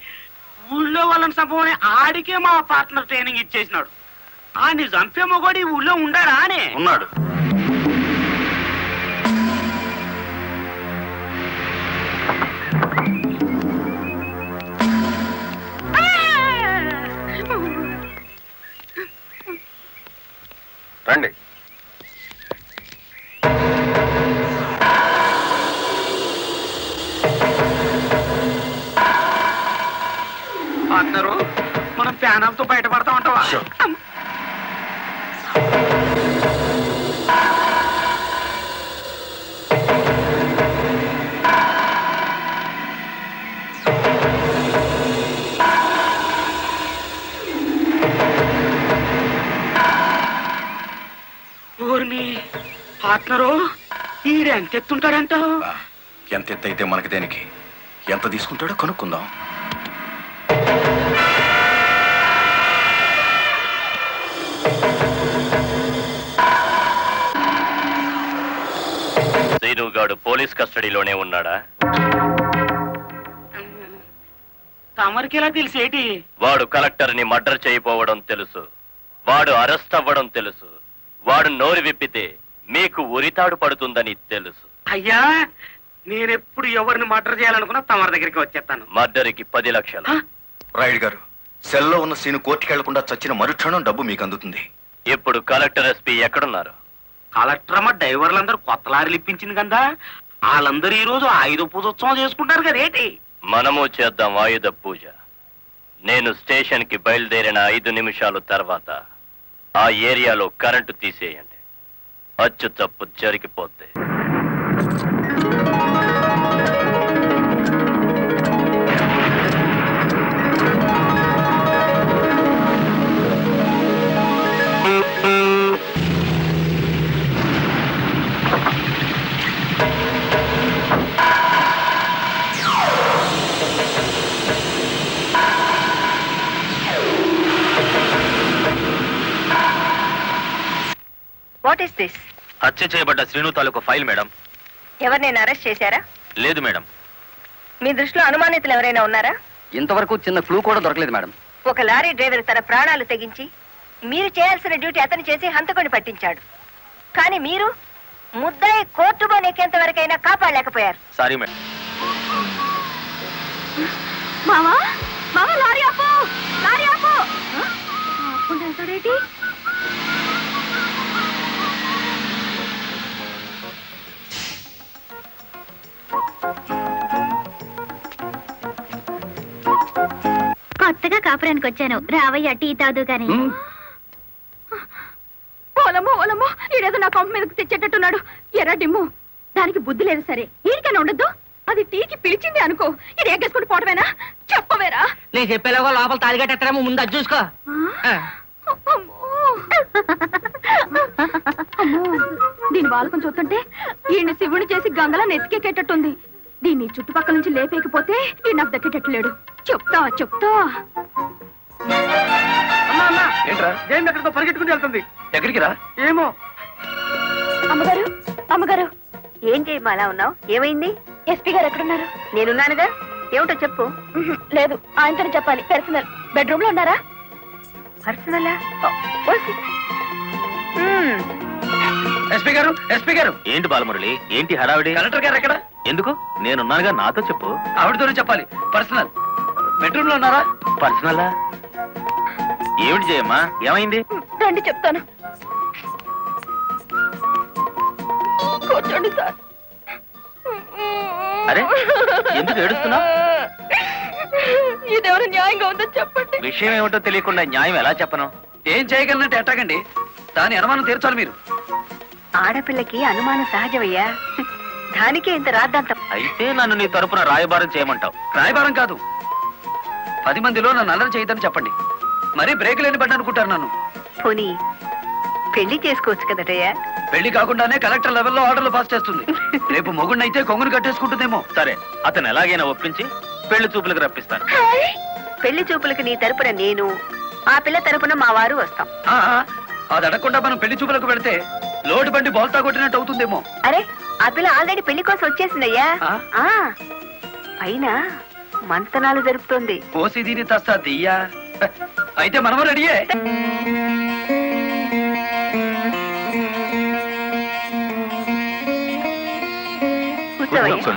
ఊళ్ళో వాళ్ళని సంభవమే ఆడికే మా పార్ట్నర్ ట్రైనింగ్ ఇచ్చేసినాడు. ఆడిని చంపే మొగోడు ఈ ఊళ్ళో ఉండాడా అని? ఉన్నాడు. రండి. పార్ట్నరు మనం ప్యానంతో బయటపడతా ఉంటావా? పార్ట్నరు ఈడెంత ఎత్తుంటాడంటావు? ఎంత ఎత్తైతే మనకి దేనికి, ఎంత తీసుకుంటాడో కనుక్కుందాం. శ్రీనుగాడు పోలీస్ కస్టడీలోనే ఉన్నాడా? తమరికి ఎలా తెలిసేటి? వాడు కలెక్టర్ ని మర్డర్ చేయపోవడం తెలుసు, వాడు అరెస్ట్ అవ్వడం తెలుసు, వాడు నోరు విప్పితే మీకు ఉరితాడు పడుతుందని తెలుసు. అయ్యా, నేనెప్పుడు ఎవరిని మర్డర్ చేయాలనుకున్నా తమరి దగ్గరికి వచ్చేస్తాను. మర్డర్కి 10 లక్షలు. రాయుడు గారు, సెల్లో ఉన్న సీను కోర్టుకి వెళ్లకుండా చచ్చిన మరుక్షణం డబ్బు మీకు అందుతుంది. ఇప్పుడు కలెక్టర్ ఎస్పీ ఎక్కడున్నారు? కలెక్టర్ అమ్మ డ్రైవర్లందరూ కొత్త లారీలు ఇప్పించింది కదా, వాళ్ళందరూ ఈ రోజు ఆయుధ పూజోత్సవం చేసుకుంటారు కదేటి? మనము చేద్దాం ఆయుధ పూజ. నేను స్టేషన్ కి బయలుదేరిన 5 నిమిషాలు తర్వాత ఆ ఏరియాలో కరెంటు తీసేయండి. అచ్చు తప్పు జరిగిపోద్ది. What is this? హత్య చేయబడ్డ శ్రీను తాలూకు ఫైల్ మేడం. ఎవరినైనా అరెస్ట్ చేశారా? లేదు మేడం. మీ దృష్టిలో అనుమానితులు ఎవరైనా ఉన్నారా? ఇంతవరకు చిన్న క్లూ కూడా దొరకలేదు మేడం. ఒక లారీ డ్రైవర్ తన ప్రాణాలు తెగించి మీరు చేయాల్సిన డ్యూటీ అతను చేసి హంతకుని పట్టించాడు. కానీ మీరు ముద్దాయి కోర్టు పోనెక్కేంత వరకైనా కాపాడలేకపోయారు. Sorry madam. మావా మావా లారీ ఆపు, లారీ ఆపు. ఆపుకుంటూ వెళ్తాడేంటి? కొత్తగా కాపురానికి వచ్చాను, రావయ్య టీ తాదు గాని. ఓలమ్మో ఓలమ్మో, ఈడేదో నా కొంప మీదకి తెచ్చేటట్టున్నాడు. ఎర్ర డిమ్ము, దానికి బుద్ధి లేదు సరే, ఈడికైనా ఉండద్దు. అది టీకి పిలిచింది అనుకో, ఇది ఎగ్గేసుకుంటూ పోవటమేనా? చెప్పవేరా? నేను చెప్పేలాగో లోపల తాలిగట్టేస్తారేమో, ముందు అది చూసుకో. దీని బాలకం చూస్తుంటే ఈయన శివుని చేసి గంగలా నెత్తికెక్కేటట్టుంది. దీన్ని చుట్టుపక్కల నుంచి లేపేకపోతే ఈ నాకు దక్కేటట్లేడు. చెప్తా చెప్తా. ఏంట్రా జైన్ ఎక్కడితో పరిగెట్టుకుని వెళ్తుంది? ఎక్కడికి రా? ఏమో. అమ్మగారు అమ్మగారు, ఏం చేయమ్మా అలా ఉన్నావు? ఏమైంది? ఎస్పీ గారు ఎక్కడున్నారు? నేనున్నానుగా, ఏమిటో చెప్పు. లేదు, ఆయనతో చెప్పాలి. పర్సనల్. బెడ్రూమ్ లో ఉన్నారా? పర్సనలా? ఎస్పీ గారు, ఎస్పీ గారు. ఏంటి బాలమురళి, ఏంటి హడావిడి? కలెక్టర్ గారు ఎక్కడ? ఎందుకు? నేనున్నానుగా, నాతో చెప్పు. ఆవిడతోనే చెప్పాలి. పర్సనల్. బెడ్రూమ్ లో ఉన్నారా? పర్సనలా? ఏమిటి జయమ్మా, ఏమైంది? రండి చెప్తాను. కూర్చోండి సార్. అరే, ఎందుకు ఏడుస్తున్నావ్? ఇదేమైనా న్యాయంగా ఉందో చెప్పండి. విషయం ఏమిటో తెలియకుండా న్యాయం ఎలా చెప్పను? ఏం చేయగలనంటే ఎట్టాగండి? దాని అనుమానం తీర్చాలి మీరు. ఆడపిల్లకి అనుమానం సహజమయ్యా, దానికే ఇంత రాద్దాంతం. అయితే నన్ను నీ తరపున రాయబారం చేయమంటావు? రాయబారం కాదు, 10 మందిలో నన్ను అల్లరి చేయదని చెప్పండి. మరీ బ్రేక్ లేని బండి అనుకుంటారు నన్ను. పోనీ పెళ్లి చేసుకోవచ్చు కదటయ్యా? పెళ్లి కాకుండానే కలెక్టర్ లెవెల్లో ఆర్డర్లు పాస్ చేస్తుంది. రేపు మొగుడినైతే కొంగును కట్టేసుకుంటుందేమో. సరే, అతను ఎలాగైనా ఒప్పించి పెళ్లి చూపులకు రప్పిస్తాను. పెళ్లి చూపులకు నీ తరపున నేను, ఆ పిల్ల తరపున మా వారు వస్తాం. అది అడగకుండా మనం పెళ్లి చూపులకు పెడితే లోటు బండి బోల్తా కొట్టినట్టు అవుతుందేమో. అరే, ఆ పిల్ల ఆల్రెడీ పెళ్లి కోసం వచ్చేసిందయ్యా. ఆ? పైన మంతనాలు జరుపుతోంది. పోసి దీని తస్తా దియ్యా. అయితే మనము రెడీయే. కూర్చోవయ్యా.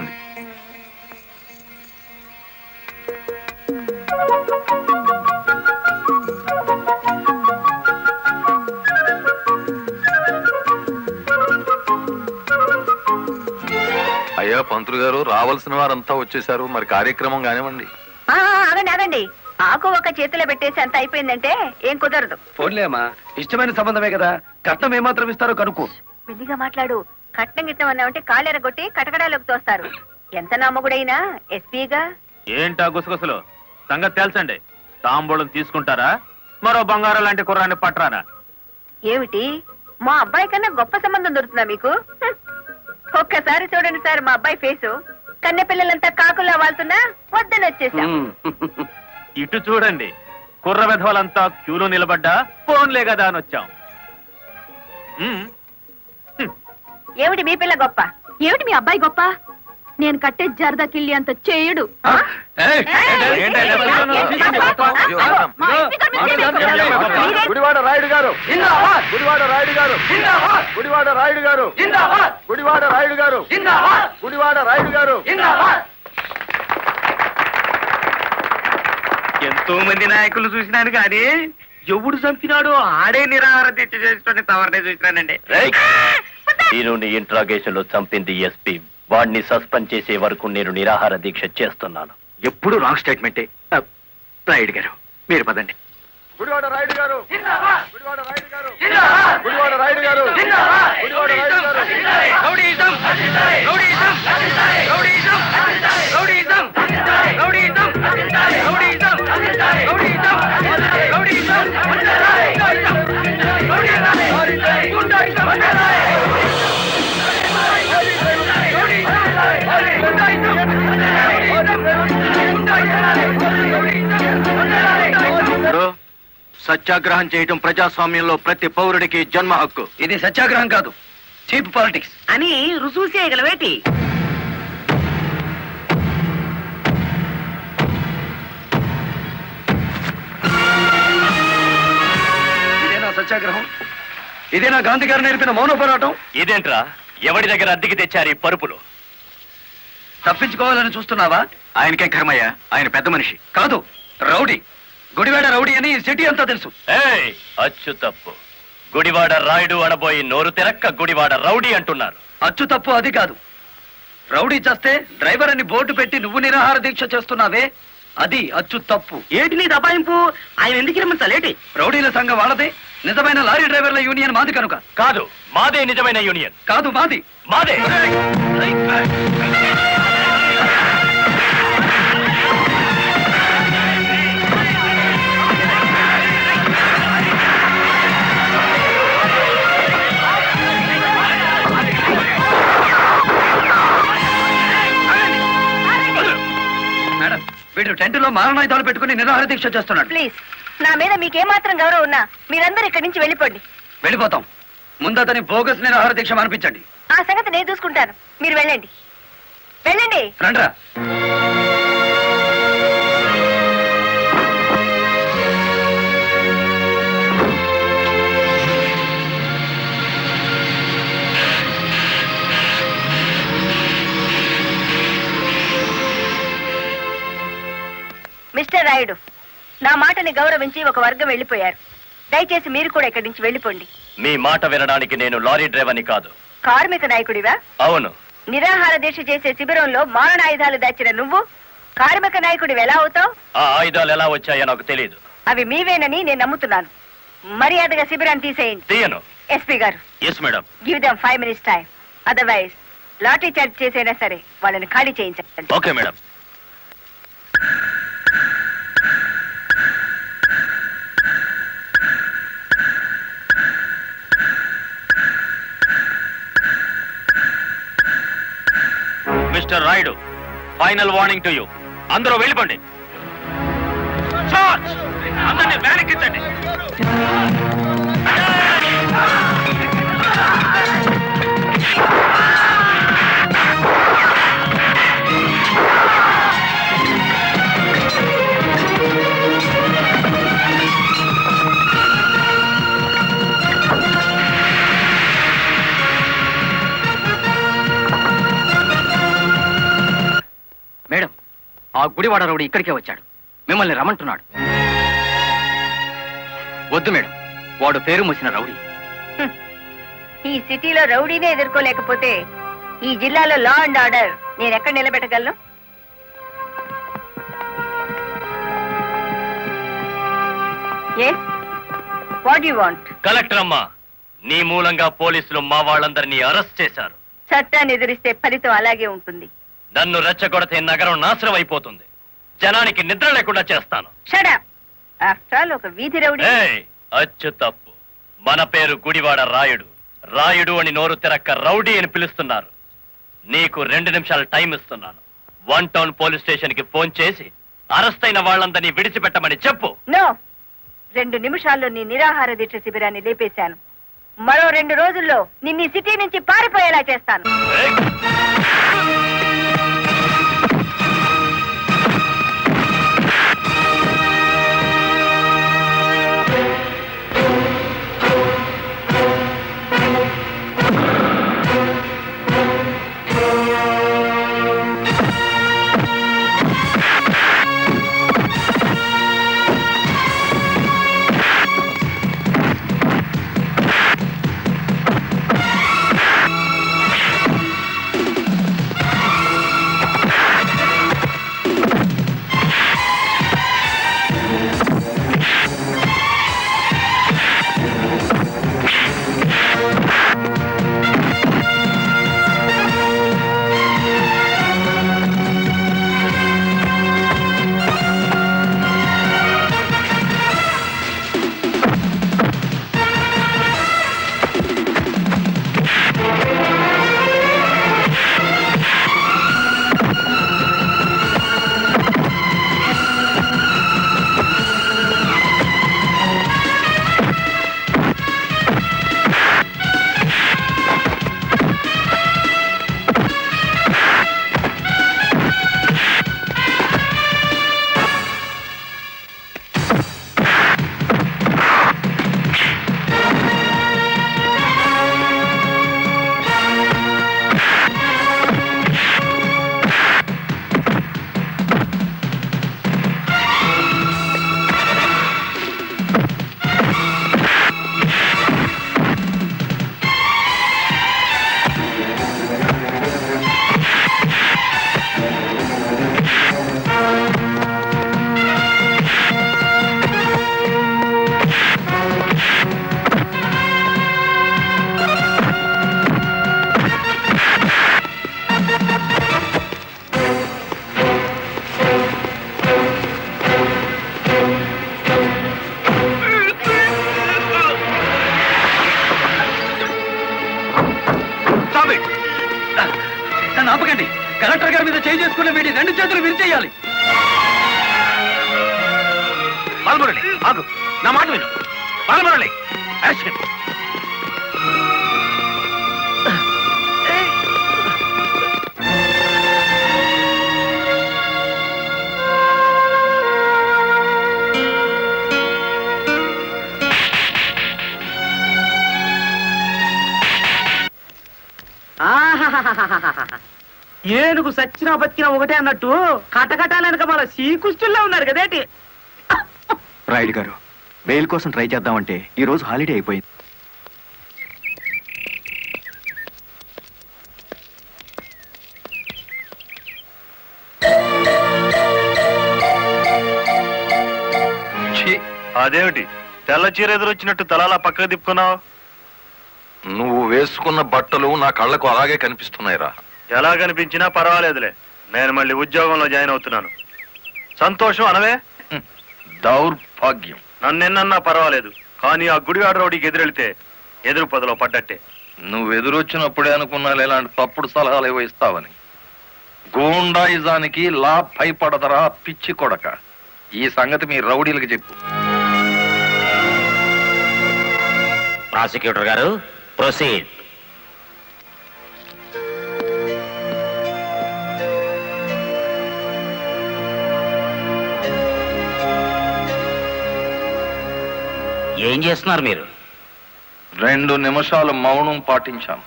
అయ్యా పంతులు గారు, రావాల్సిన వారంతా వచ్చేసారు, మరి కార్యక్రమం కానివ్వండి. ఆగండి ఆగండి, ఆకు ఒక చేతిలో పెట్టేసి అంత అయిపోయిందంటే ఏం కుదరదు. ఫోన్లే అమ్మా, ఇష్టమైన సంబంధమే కదా, కట్నం ఏమాత్రం ఇస్తారో కనుక్కో. మెల్లిగా మాట్లాడు. కట్నం గిట్నం అన్నామంటే కాళ్ళెరగొట్టి కటకడాలోకి తోస్తారు. ఎంత నమ్మగుడైనా ఎస్పీగా. ఏంటా గుసగుసలు? సంగతి తెలుసండి. తాంబూలం తీసుకుంటారా, మరో బంగారం లాంటి కుర్రాన్ని పట్టరానా? ఏమిటి, మా అబ్బాయి కన్నా గొప్ప సంబంధం దొరుకుతుందా మీకు? ఒక్కసారి చూడండి సార్ మా అబ్బాయి ఫేసు. కన్నె పిల్లలంతా కాకులా వాళ్తున్నా వద్దని వచ్చేసా. ఇటు చూడండి, కుర్ర విధవలంతా క్యూలో నిలబడ్డా ఫోన్లే కదా అని వచ్చాం. ఏమిటి మీ పిల్ల గొప్ప? ఏమిటి మీ అబ్బాయి గొప్ప? నేను కట్టే జరదా కిళ్ళి అంత చేయడు. గుడివాడ రాయుడు గారు, గుడివాడ రాయుడు గారు, గుడివాడ రాయుడు గారు, గుడివాడ రాయుడు గారు, గుడివాడ రాయుడు గారు. ఎంతో మంది నాయకులు చూసినాను కానీ ఎవడు చంపినాడో ఆడే నిరాహార దీక్ష చేస్తుంటే తవరనే చూసినానండి. నేను నీ ఇంట్రాగేషన్ లో చంపింది ఎస్పీ. వాడిని సస్పెండ్ చేసే వరకు నేను నిరాహార దీక్ష చేస్తున్నాను. ఎప్పుడు రాంగ్ స్టేట్మెంటే. రాయుడు గారు, మీరు పదండి. గుడివాడ రాయుడు గారు, గుడివాడ రాయుడు గారు, గుడివాడ రాయుడు గారు, గుడివాడ రాయుడు గారు. Rowdyism, rowdyism, rowdyism, rowdyism, rowdyism, rowdyism, rowdyism, rowdyism, సత్యాగ్రహం చేయటం ప్రజాస్వామ్యంలో ప్రతి పౌరుడికి జన్మ హక్కు. ఇది సత్యాగ్రహం కాదు, చీప్ పాలిటిక్స్ అని రుజువు చేయగలవేటి? ఇదేనా సత్యాగ్రహం? ఇదేనా గాంధీ గారు నేర్పిన మౌన పోరాటం? ఇదేంట్రా, ఎవడి దగ్గర అద్దెకి తెచ్చారు ఈ పరుపులు? తప్పించుకోవాలని చూస్తున్నావా? ఆయనకేం కర్మయ్య, ఆయన పెద్ద మనిషి. కాదు, రౌడీ. గుడివాడ రౌడీ అని సిటీ అంతా తెలుసు. ఏయ్, అచ్చు తప్పు. గుడివాడ రాయుడు అనబోయి నోరు తిరక్క గుడివాడ రౌడీ అంటున్నారు. అచ్చు తప్పు అది కాదు. రౌడీ చేస్తే డ్రైవర్ అని బోర్డు పెట్టి నువ్వు నిరాహార దీక్ష చేస్తున్నావే, అది అచ్చు తప్పు. ఏటి నీ దబాయింపు? ఆయన ఎందుకు రమ్మంటాలేటి? రౌడీల సంఘం వాళ్ళదే, నిజమైన లారీ డ్రైవర్ల యూనియన్ మాది కనుక. కాదు, మాదే నిజమైన యూనియన్. కాదు, మాది. మాదే. మేడం, వీడు టెంట్లో మారణాయుధాలు పెట్టుకుని నిరాహార దీక్ష చేస్తున్నాడు. ప్లీజ్, నా మీద మీకేమాత్రం గౌరవం ఉన్నా మీరందరూ ఇక్కడి నుంచి వెళ్ళిపోండి. వెళ్ళిపోతాం. ముందు అతని బోగస్ నిరాహార దీక్ష అనిపించండి. ఆ సంగతి నేను చూసుకుంటాను, మీరు వెళ్ళండి. వెళ్ళండి. రండ్రా. మిస్టర్ రాయుడు, నా మాటని గౌరవించి ఒక వర్గం వెళ్ళిపోయారు. దయచేసి మీరు కూడా ఇక్కడి నుంచి వెళ్ళిపోండి. మీ మాట వినడానికి నేను లారీ డ్రైవర్ని కాదు. కార్మిక నాయకుడివా? అవును. నిరాహార దీక్ష చేసే శిబిరంలో మారణాయుధాలు దాచిన నువ్వు కార్మిక నాయకుడివి ఎలా అవుతావు? ఆ ఆయుధాలు ఎలా వచ్చాయో నాకు తెలియదు. అవి మీవేనని నేను నమ్ముతున్నాను. మర్యాదగా శిబిరాన్ని తీసేయండి. తీయను. ఎస్పీ గారు, yes madam. Give them 5 minutes time. Otherwise lathi charge చేసైనా సరే వాళ్ళని ఖాళీ చేయించండి. Okay madam. Mister Rayudu, final warning to you. అందరూ వెళ్ళిపోండి. అందరినీ వెనక్కించండి. మేడం, ఆ గుడివాడ రౌడీ ఇక్కడికే వచ్చాడు. మిమ్మల్ని రమ్మంటున్నాడు. వద్దు మేడం, వాడు పేరు మోసిన రౌడీ. ఈ సిటీలో రౌడీనే ఎదుర్కోలేకపోతే ఈ జిల్లాలో లా అండ్ ఆర్డర్ నేను ఎక్కడ నిలబెట్టగలను? Yes, what you want? Collector అమ్మా, నీ మూలంగా పోలీసులు మా వాళ్ళందరినీ అరెస్ట్ చేశారు. చట్టాన్ని ఎదిరిస్తే ఫలితం అలాగే ఉంటుంది. నన్ను రెచ్చగొడితే నగరం నాశనం అయిపోతుంది. జనానికి నిద్ర లేకుండా చేస్తాను. Shut up. ఆఫ్టర్ ఆల్ ఒక వీధి రౌడీ. ఏయ్, అచ్చు తప్పు. మన పేరు గుడివాడ రాయుడు. రాయుడు అని నోరు తిరక్క రౌడీ అని పిలుస్తున్నారు. నీకు 2 నిమిషాలు టైం ఇస్తున్నాను. 1 టౌన్ పోలీస్ స్టేషన్ కి ఫోన్ చేసి అరెస్ట్ అయిన వాళ్ళందరినీ విడిచిపెట్టమని చెప్పు. నో, 2 నిమిషాల్లో నీ నిరాహార దీక్ష శిబిరాన్ని లేపేశాను. మరో 2 రోజుల్లో నిన్ను ఈ సిటీ నుంచి పారిపోయేలా చేస్తాను. ఏయ్! కలెక్టర్ గారి మీద చేయి చేసుకున్న వీడి 2 చేతులు విరిచేయాలి. బాలమురళి ఆగు, నా మాట విను. బాలమురళి అరెస్ట్ చేయి. ఏనుగు సచ్చినా బతికినా ఒకటే అన్నట్టు కటకటాలనక మన శ్రీకృష్ణుల్లో ఉన్నారు కదేటి. రాయుడు గారు, బెయిల్ కోసం ట్రై చేద్దామంటే ఈ రోజు హాలిడే అయిపోయింది. అదేమిటి తెల్ల చీర ఎదురొచ్చినట్టు తలాలా పక్కకు తిప్పుకున్నావు? నువ్వు వేసుకున్న బట్టలు నా కళ్ళకు అలాగే కనిపిస్తున్నాయిరా. ఎలా కనిపించినా పర్వాలేదులే, నేను మళ్ళీ ఉద్యోగంలో జాయిన్ అవుతున్నాను. సంతోషం అనవే. దౌర్భాగ్యం. నన్నెన్నన్నా పర్వాలేదు, కానీ ఆ గుడివాడ రౌడీకి ఎదురెళ్తే ఎదురు పొదలో పడ్డట్టే. నువ్వు ఎదురొచ్చినప్పుడే అనుకున్నా ఇలాంటి తప్పుడు సలహాలు ఏవో ఇస్తావని. గూండాయిజానికి లా భయపడదరా పిచ్చి కొడక. ఈ సంగతి మీ రౌడీలకు చెప్పు. ప్రాసిక్యూటర్ గారు, ప్రొసీడ్. ఏం చేస్తున్నారు మీరు? 2 నిమిషాలు మౌనం పాటించాను.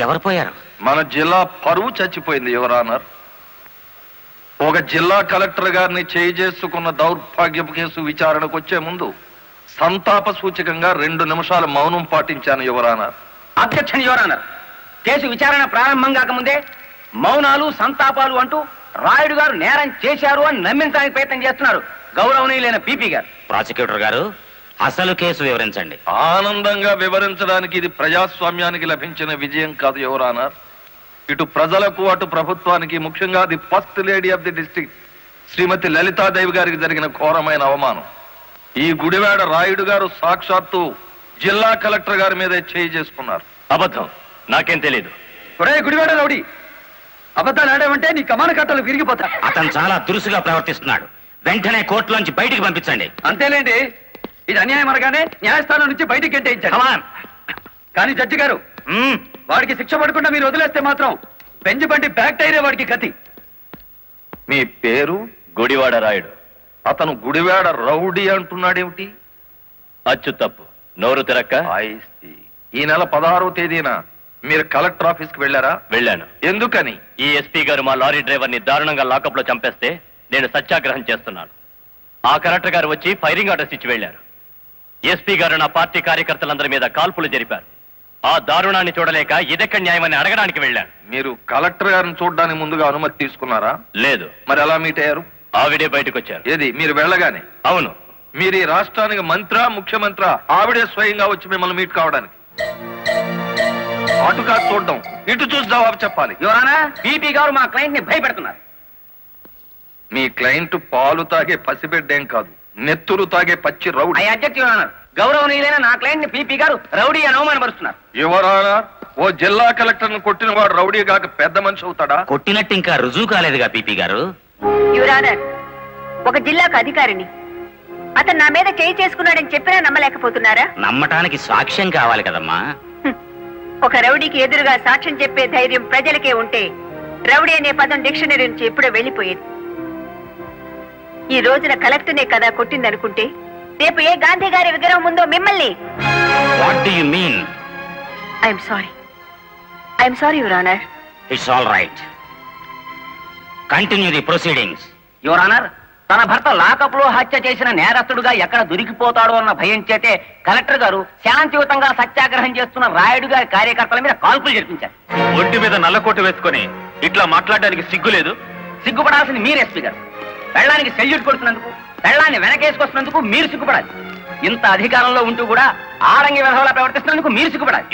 ఎవరు పోయారు? మన జిల్లా పరువు చచ్చిపోయింది యువరానర్. ఒక జిల్లా కలెక్టర్ గారిని చేయి చేసుకున్న దౌర్భాగ్యపు కేసు విచారణకు వచ్చే ముందు సంతాప సూచకంగా 2 నిమిషాలు మౌనం పాటించాను యువరానర్. Objection your honour. కేసు విచారణ ప్రారంభం కాకముందే మౌనాలు సంతాపాలు అంటూ రాయుడు గారు నేరం చేశారు అని నమ్మించడానికి ప్రయత్నం చేస్తున్నారు గౌరవనీయులైన పీపీ గారు. ప్రాసిక్యూటర్ గారు, అసలు కేసు వివరించండి. ఆనందంగా వివరించడానికి ఇది ప్రజాస్వామ్యానికి లభించిన విజయం కాదు యువరానర్. ఇటు ప్రజలకు అటు ప్రభుత్వానికి, ముఖ్యంగా the first lady of the district Shrimati Lalithadevi గారికి జరిగిన ఘోరమైన అవమానం. ఈ గుడివాడ రాయుడు గారు సాక్షాత్తు జిల్లా కలెక్టర్ గారి మీదే చేయి చేసుకున్నారు. అబద్ధం, నాకేం తెలీదు. ఒరే గుడివాడ రౌడీ, అబద్ధాలు ఆడామంటే నీ కమాన కట్టలు విరిగిపోతా. అతను చాలా దురుసుగా ప్రవర్తిస్తున్నాడు. వెంటనే కోర్టులోంచి బయటికి పంపించండి. అంతేలేండి, ఇది అన్యాయం అనగానే న్యాయస్థానం నుంచి బయటికి గెంటేయించాడు. కానీ జడ్జి గారు, వాడికి శిక్ష పడకుండా మీరు వదిలేస్తే మాత్రం బెంచ్ బండి బ్యాక్ టైరే వాడికి గతి. మీ పేరు? గుడివాడ రాయుడు. అతను గుడివాడ రౌడీ అంటున్నాడేమిటి? అచ్చు తప్పు, నోరు తిరక్క. ఈ నెల 16వ తేదీన మీరు కలెక్టర్ ఆఫీస్ కి వెళ్ళారా? వెళ్ళాను. ఎందుకని? ఈ ఎస్పీ గారు మా లారీ డ్రైవర్ ని దారుణంగా లాకప్ లో చంపేస్తే నేను సత్యాగ్రహం చేస్తున్నాను. ఆ కలెక్టర్ గారు వచ్చి ఫైరింగ్ ఆర్డర్స్ ఇచ్చి వెళ్లారు. ఎస్పీ గారు నా పార్టీ కార్యకర్తలందరి మీద కాల్పులు జరిపారు. ఆ దారుణాన్ని చూడలేక ఇదెక్కడ న్యాయమని అడగడానికి వెళ్ళాను. మీరు కలెక్టర్ గారిని చూడడానికి ముందుగా అనుమతి తీసుకున్నారా? లేదు. మరి ఎలా మీట్ అయ్యారు? ఆవిడే బయటకు వచ్చారు. ఏది, మీరు వెళ్ళగానే? అవును. మీరు ఈ రాష్ట్రానికి మంత్రా, ముఖ్యమంత్రి? ఆవిడే స్వయంగా వచ్చి మిమ్మల్ని మీట్ కావడానికి? అటు కాదు చూడడం, ఇటు చూసి జవాబు చెప్పాలి. యువరానా, పీపీ గారు మా క్లయింట్ ని భయపెడుతున్నారు. మీ క్లయింట్ పాలు తాగే పసిబిడ్డేం కాదు, నెత్తురు తాగే పచ్చి రౌడీ. I object your honour. గౌరవనీయులైన నా క్లయింట్ ని పీపీ గారు రౌడీ అని అవమానపరుస్తున్నారు. యువరానా, ఓ జిల్లా కలెక్టర్ ను కొట్టిన వాడు రౌడీ కాక పెద్ద మనిషి అవుతాడా? కొట్టినట్టు ఇంకా రుజువు కాలేదుగా పీపీ గారు. యువరానర్, ఒక జిల్లాకు అధికారిని అతను నా మీద చేయి చేసుకున్నాడని చెప్పినా నమ్మలేకపోతున్నారా? నమ్మటానికి సాక్ష్యం కావాలి కదమ్మా. ఒక రౌడీకి ఎదురుగా సాక్ష్యం చెప్పే ధైర్యం ప్రజలకే ఉంటే రౌడీ అనే పదం డిక్షనరీ నుంచి ఎప్పుడో వెళ్ళిపోయేది. ఈ రోజున కలెక్టర్నే కదా కొట్టిందనుకుంటే రేపు ఏ గాంధీ గారి విగ్రహం ఉందో మిమ్మల్ని. What do you mean? I'm sorry your honour. It's all right. Continue the proceedings. Your honour, తన భర్త లాకప్ లో హత్య చేసిన నేరస్తుడుగా ఎక్కడ దొరికిపోతాడో అన్న భయం చేతే కలెక్టర్ గారు శాంతియుతంగా సత్యాగ్రహం చేస్తున్న రాయుడు గారి కార్యకర్తల మీద కాల్పులు జరిపించారు. ఒంటి మీద నల్లకోటు వేసుకొని ఇట్లా మాట్లాడడానికి సిగ్గులేదు? సిగ్గుపడాల్సింది మీరు ఎస్పీ గారు. పెళ్ళానికి సెల్యూట్ కొడుతున్నందుకు, పెళ్ళాన్ని వెనకేసుకొస్తున్నందుకు మీరు సిగ్గుపడాలి. ఇంత అధికారంలో ఉంటూ కూడా ఆరంగి విధవలా ప్రవర్తిస్తున్నందుకు మీరు సిగ్గుపడాలి.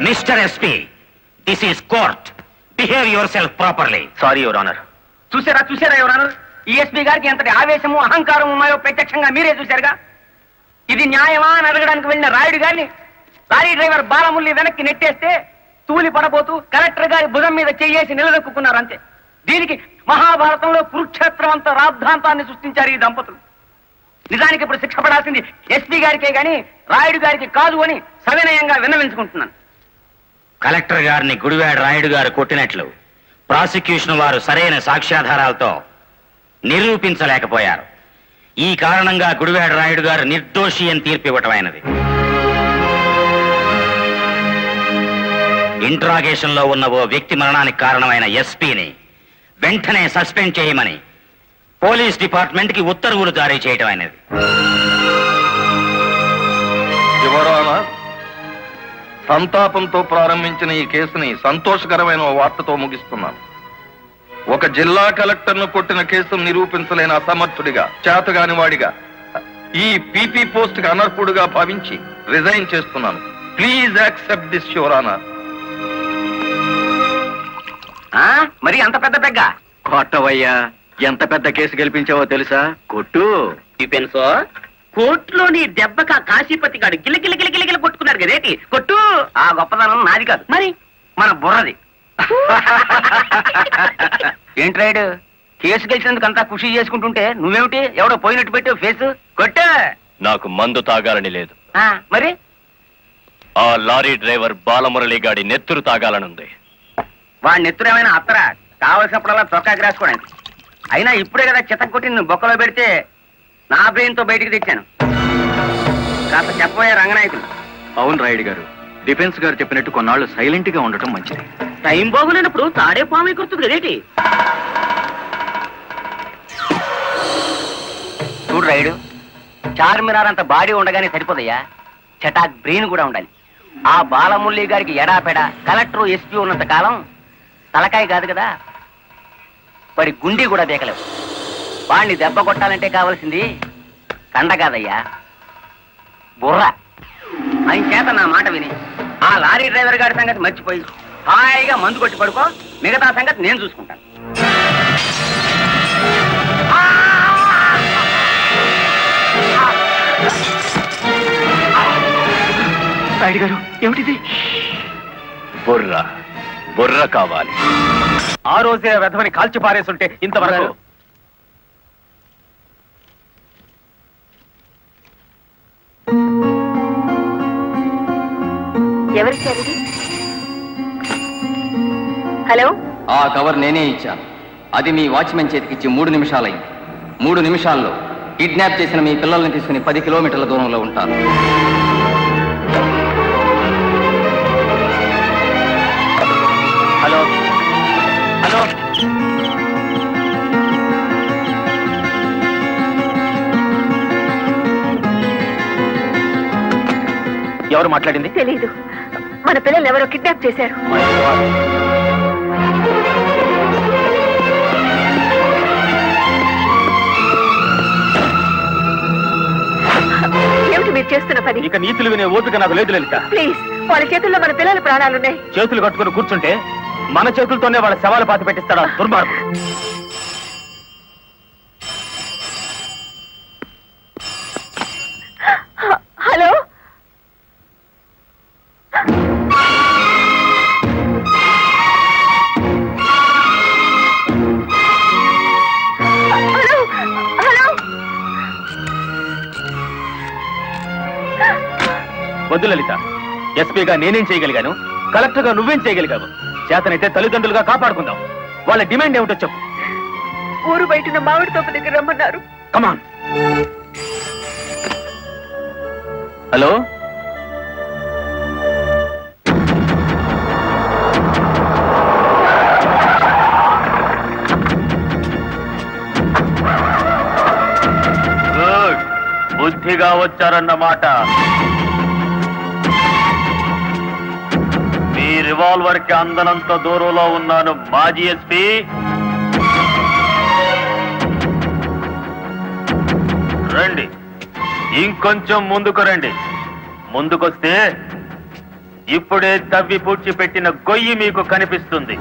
Mister SP, this is court. Behave yourself properly. Sorry your honour. చూసారా యువరానర్, ఈ ఎస్పీ గారికి ఎంతటి ఆవేశము అహంకారం ఉన్నాయో ప్రత్యక్షంగా మీరే చూశారుగా. ఇది న్యాయమా అని అడగడానికి వెళ్ళిన రాయుడు గారిని లారీ డ్రైవర్ బాలముల్లి వెనక్కి నెట్టేస్తే తూలి పడబోతూ కలెక్టర్ గారి భుజం మీద చెయ్యేసి నిలదొక్కున్నారు అంతే. దీనికి మహాభారతంలో కురుక్షేత్రం అంత రాద్ధాంతాన్ని సృష్టించారు ఈ దంపతులు. నిజానికి ఇప్పుడు శిక్ష పడాల్సింది ఎస్పీ గారికే గాని రాయుడు గారికి కాదు అని సవినయంగా విన్నవించుకుంటున్నాను. కలెక్టర్ గారిని గుడివాడ రాయుడు గారు కొట్టినట్లు ప్రాసిక్యూషన్ వారు సరైన సాక్ష్యాధారాలతో నిరూపించలేకపోయారు. ఈ కారణంగా గుడివాడ రాయుడు గారు నిర్దోషి అని తీర్పు ఇవ్వటమైనది. ఇంట్రాగేషన్ లో ఉన్న ఓ వ్యక్తి మరణానికి కారణమైన ఎస్పీని వెంటనే సస్పెండ్ చేయమని పోలీస్ డిపార్ట్మెంట్ కి ఉత్తర్వులు జారీ చేయటం అయినది. సంతాపంతో ప్రారంభించిన ఈ కేసుని సంతోషకరమైన వార్తతో ముగిస్తున్నాను. ఒక జిల్లా కలెక్టర్ను కొట్టిన కేసును నిరూపించలేని అసమర్థుడిగా, చేతగాని వాడిగా, ఈ పీపీ పోస్ట్ కి అనర్హుడుగా భావించి రిజైన్ చేస్తున్నాను. Please accept this your honour. మరి అంత పెద్ద పెగ్గ కొట్టవయ్యా, ఎంత పెద్ద కేసు గెలిపించావో తెలుసా? కొట్టు. పెన్సో కోర్టులో నీ దెబ్బక కాశీపతి గారు గిలగిల కొట్టుకున్నారు కదేటి. కొట్టు. ఆ గొప్పదనం నాది కాదు, మరి మన బుర్రది. ఏంట్రాయుడు, కేసు గెలిచినందుకు అంతా ఖుషి చేసుకుంటుంటే నువ్వేమిటి ఎవడో పోయినట్టు పెట్టావు ఫేసు? కొట్టు. నాకు మందు తాగాలని లేదు, మరి ఆ లారీ డ్రైవర్ బాలమురళి గాడి నెత్తురు తాగాలనుంది. వాడి నెత్తురు ఏమైనా అత్తరా? కావలసినప్పుడల్లా చొక్కాకి రాసుకోవడానికి. అయినా ఇప్పుడే కదా చిత్తం కొట్టి నువ్వు బొక్కలో పెడితే నా బ్రెయిన్ తో బయటికి తెచ్చాను. కాస్త చెప్పబోయే రంగనాయకులు. అవును రాయుడు గారు, డిఫెన్స్ గారు చెప్పినట్టు కొన్నాళ్ళు సైలెంట్ గా ఉండటం మంచిది. టైం బాగులేనప్పుడు తాడే పాము కుర్తుంది కదేటి. చూడు రాయుడు, చార్మినార్ అంత బాడీ ఉండగానే సరిపోదయ్యా, చటాక్ బ్రెయిన్ కూడా ఉండాలి. ఆ బాలమురళి గారికి ఎడాపెడా కలెక్టర్ ఎస్పీ ఉన్నంత కాలం తలకాయ కాదు కదా, వాడి గుండీ కూడా దేకలేవు. వాడిని దెబ్బ కొట్టాలంటే కావాల్సింది కండ కాదయ్యా, బుర్ర. ఆయన చేత నా మాట విని ఆ లారీ డ్రైవర్ గారి సంగతి మర్చిపోయి హాయిగా మందు కొట్టి పడుకో, మిగతా సంగతి నేను చూసుకుంటాను. రాయుడు గారు, ఏమిటిది? బుర్ర బుర్ర కావాలి. ఆ రోజే వెధవని కాల్చి పారేస్తుంటే ఇంతవరకు. ఎవరిచ్చారు? హలో, ఆ కవర్ నేనే ఇచ్చాను. అది మీ వాచ్మెన్ చేతికిచ్చి 3 నిమిషాలైంది. 3 నిమిషాల్లో కిడ్నాప్ చేసిన మీ పిల్లల్ని తీసుకుని 10 కిలోమీటర్ల దూరంలో ఉంటారు. హలో హలో, ఎవరు మాట్లాడింది? తెలీదు. మన పిల్లలు ఎవరో కిడ్నాప్ చేశారు. ఏమిటి మీరు చేస్తున్న పని? ఇక నీతులు వినే ఓపిక నాకు లేదు లలిత. ప్లీజ్, వాళ్ళ చేతుల్లో మన పిల్లల ప్రాణాలున్నాయి. చేతులు కట్టుకుని కూర్చుంటే మన చేతులతోనే వాళ్ళ శవాలు పాతి పెట్టిస్తాడా దుర్మార్గుడు. హలో, వద్దు లలిత, ఎస్పీగా నేనేం చేయగలిగాను, కలెక్టర్గా నువ్వేం చేయగలిగావు? చేతనైతే తల్లిదండ్రులుగా కాపాడుకుందాం. వాళ్ళ డిమాండ్ ఏమిటో చెప్పు. ఊరు బయట మామిడి తోపు దగ్గర రమ్మన్నారు. కమాన్. హలో, గుడ్, బుద్ధిగా వచ్చారన్నమాట. మీ రివాల్వర్ కి అందనంత దూరంలో ఉన్నాను మాజీ ఎస్పీ. రండి, ఇంకొంచెం ముందుకు రండి. ముందుకొస్తే ఇప్పుడే తవ్వి పూడ్చిపెట్టిన గొయ్యి మీకు కనిపిస్తుంది.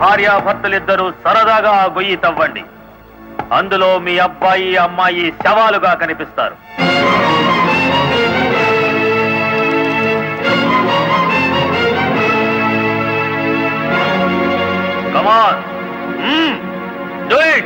భార్యాభర్తలిద్దరూ సరదాగా ఆ గొయ్యి తవ్వండి. అందులో మీ అబ్బాయి అమ్మాయి శవాలుగా కనిపిస్తారు. Come on. Do it.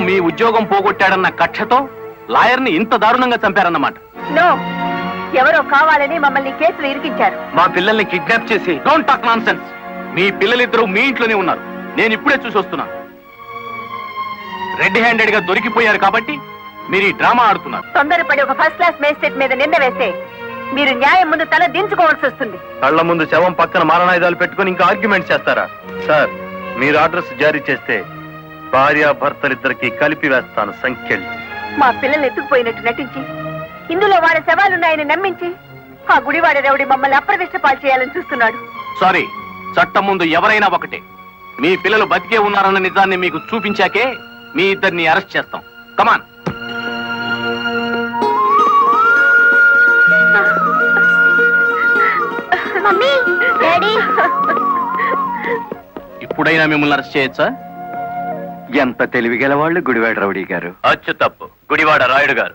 మీ ఉద్యోగం పోగొట్టాడన్న కక్షతో లాయర్ని ఇంత దారుణంగా చంపారన్నమాట. నో, ఎవరో కావాలని మమ్మల్ని కేసులు ఇరికించారు. మా పిల్లల్ని కిడ్నాప్ చేసి డోంట్ టాక్ నాన్ సెన్స్. మీ పిల్లలిద్దరూ మీ ఇంట్లోనే ఉన్నారు. నేను ఇప్పుడే చూసి వస్తున్నాను. రెడ్ హ్యాండెడ్ గా దొరికిపోయారు కాబట్టి మీరు ఈ డ్రామా ఆడుతున్నారు. తొందరపడి ఒక ఫస్ట్ క్లాస్ మేజిస్ట్రేట్ మీద నింద వేస్తే మీరు న్యాయం ముందు తల దించుకోవాల్సి వస్తుంది. కళ్ల ముందు శవం పక్కన మారణాయుధాలు పెట్టుకుని ఇంకా ఆర్గ్యుమెంట్ చేస్తారా? సార్, మీరు ఆర్డర్స్ జారీ చేస్తే భార్యాభర్తలిద్దరికి కలిపి వేస్తాను సంఖ్యలు. మా పిల్లల్ని ఎత్తుకుపోయినట్టు నటించి ఇందులో వాళ్ళ శవాలున్నాయని నమ్మించి ఆ గుడివాడ రౌడీ మమ్మల్ని అప్రదిష్ట పాలు చేయాలని చూస్తున్నాడు. సారీ, చట్టం ముందు ఎవరైనా ఒకటే. మీ పిల్లలు బతికే ఉన్నారన్న నిజాన్ని మీకు చూపించాకే మీ ఇద్దరిని అరెస్ట్ చేస్తాం. కమాన్. మమ్మీ, డాడీ, ఇప్పుడైనా మిమ్మల్ని అరెస్ట్ చేయొచ్చా? ఎంత తెలివిగల వాళ్ళు గుడివాడ రౌడీ గారు. అచ్చు తప్పు, గుడివాడ రాయుడు గారు.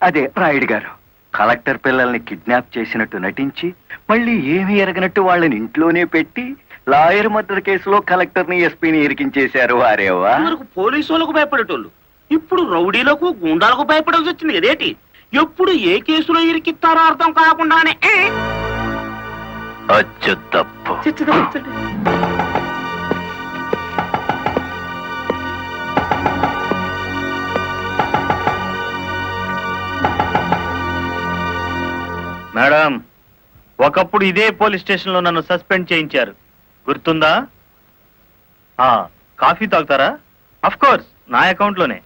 అదే రాయుడు గారు. కలెక్టర్ పిల్లల్ని కిడ్నాప్ చేసినట్టు నటించి మళ్ళీ ఏమీ ఎరగనట్టు వాళ్ళని ఇంట్లోనే పెట్టి లాయర్ మర్డర్ కేసులో కలెక్టర్ని ఎస్పీని ఇరికించేశారు. వారేవా పోలీసు వాళ్ళకు భయపడేటోళ్ళు ఇప్పుడు రౌడీలకు గుండాలకు భయపడాల్సి వచ్చింది కదేటి? ఎప్పుడు ఏ కేసులో ఇరికిస్తారో అర్థం కాకుండానే అచ్చు తప్పు. మేడం, ఒకప్పుడు ఇదే పోలీస్ స్టేషన్ లో నన్ను సస్పెండ్ చేయించారు, గుర్తుందా? కాఫీ తాగుతారా? అఫ్ కోర్స్, నా అకౌంట్ లోనే.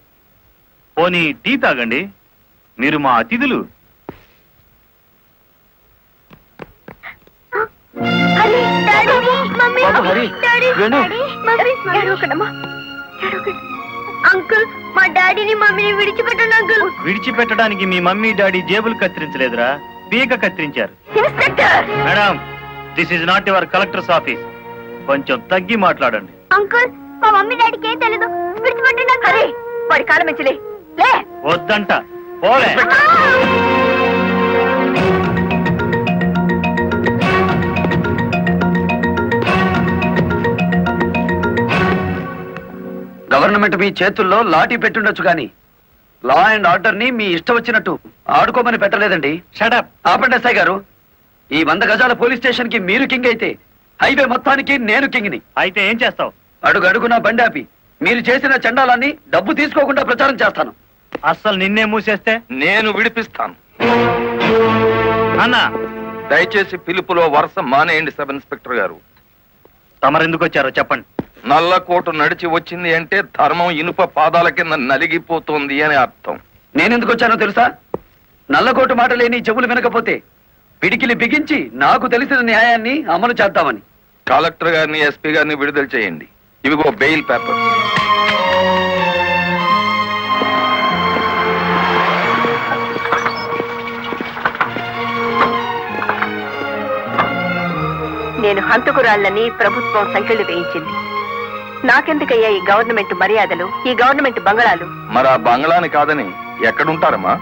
పోనీ టీ తాగండి, మీరు మా అతిథులు. అంకుల్, మా డాడీని మమ్మీని విడిచిపెట్టండి అంకుల్. విడిచిపెట్టడానికి మీ మమ్మీ డాడీ జేబులు కత్తిరించలేదురా, పీక కత్తిరించారు. Madam, this is not your collector's office. కొంచెం తగ్గి మాట్లాడండి. అంకుల్, మా మమ్మీ డాడీకి ఏం తెలీదు, విడిచిపెట్టండి అంకుల్. వాడి కాలం మించలే. వద్దంట, పోలే. గవర్నమెంట్ మీ చేతుల్లో లాఠీ పెట్టుండొచ్చు కానీ లా అండ్ ఆర్డర్ ని మీ ఇష్టం వచ్చినట్టు ఆడుకోమని పెట్టలేదండి. షటప్. ఆపండి ఎస్ఐ గారు. ఈ 100 గజాల పోలీస్ స్టేషన్ కి మీరు కింగ్ అయితే హైవే మొత్తానికి నేను కింగ్ని. అయితే ఏం చేస్తావు? అడుగు అడుగునా బండి ఆపి మీరు చేసిన చండాలాన్ని డబ్బు తీసుకోకుండా ప్రచారం చేస్తాను. అస్సలు నిన్నే మూసేస్తే నేను విడిపిస్తాను. అన్నా, దయచేసి పిలుపులో వరుస మానేయండి సబ్ ఇన్స్పెక్టర్ గారు. తమరెందుకు వచ్చారో చెప్పండి. నల్లకోటు నడిచి వచ్చింది అంటే ధర్మం ఇనుప పాదాల కింద నలిగిపోతుంది అని అర్థం. నేనెందుకు వచ్చానో తెలుసా? నల్లకోటు మాట లేని చెవులు వినకపోతే పిడికిలి బిగించి నాకు తెలిసిన న్యాయాన్ని అమలు చేద్దామని. కలెక్టర్ గారిని, ఎస్పీ గారిని విడుదల చేయండి. ఇవిగో బెయిల్ పేపర్. నేను హంతకురాళ్ళని ప్రభుత్వం సంఖ్యలు వేయించింది. నాకెందుకయ్యా ఈ గవర్నమెంట్ మర్యాదలు, ఈ గవర్నమెంట్ బంగళాలు? మరి ఆ బంగ్లాని కాదని ఎక్కడుంటారమ్మా?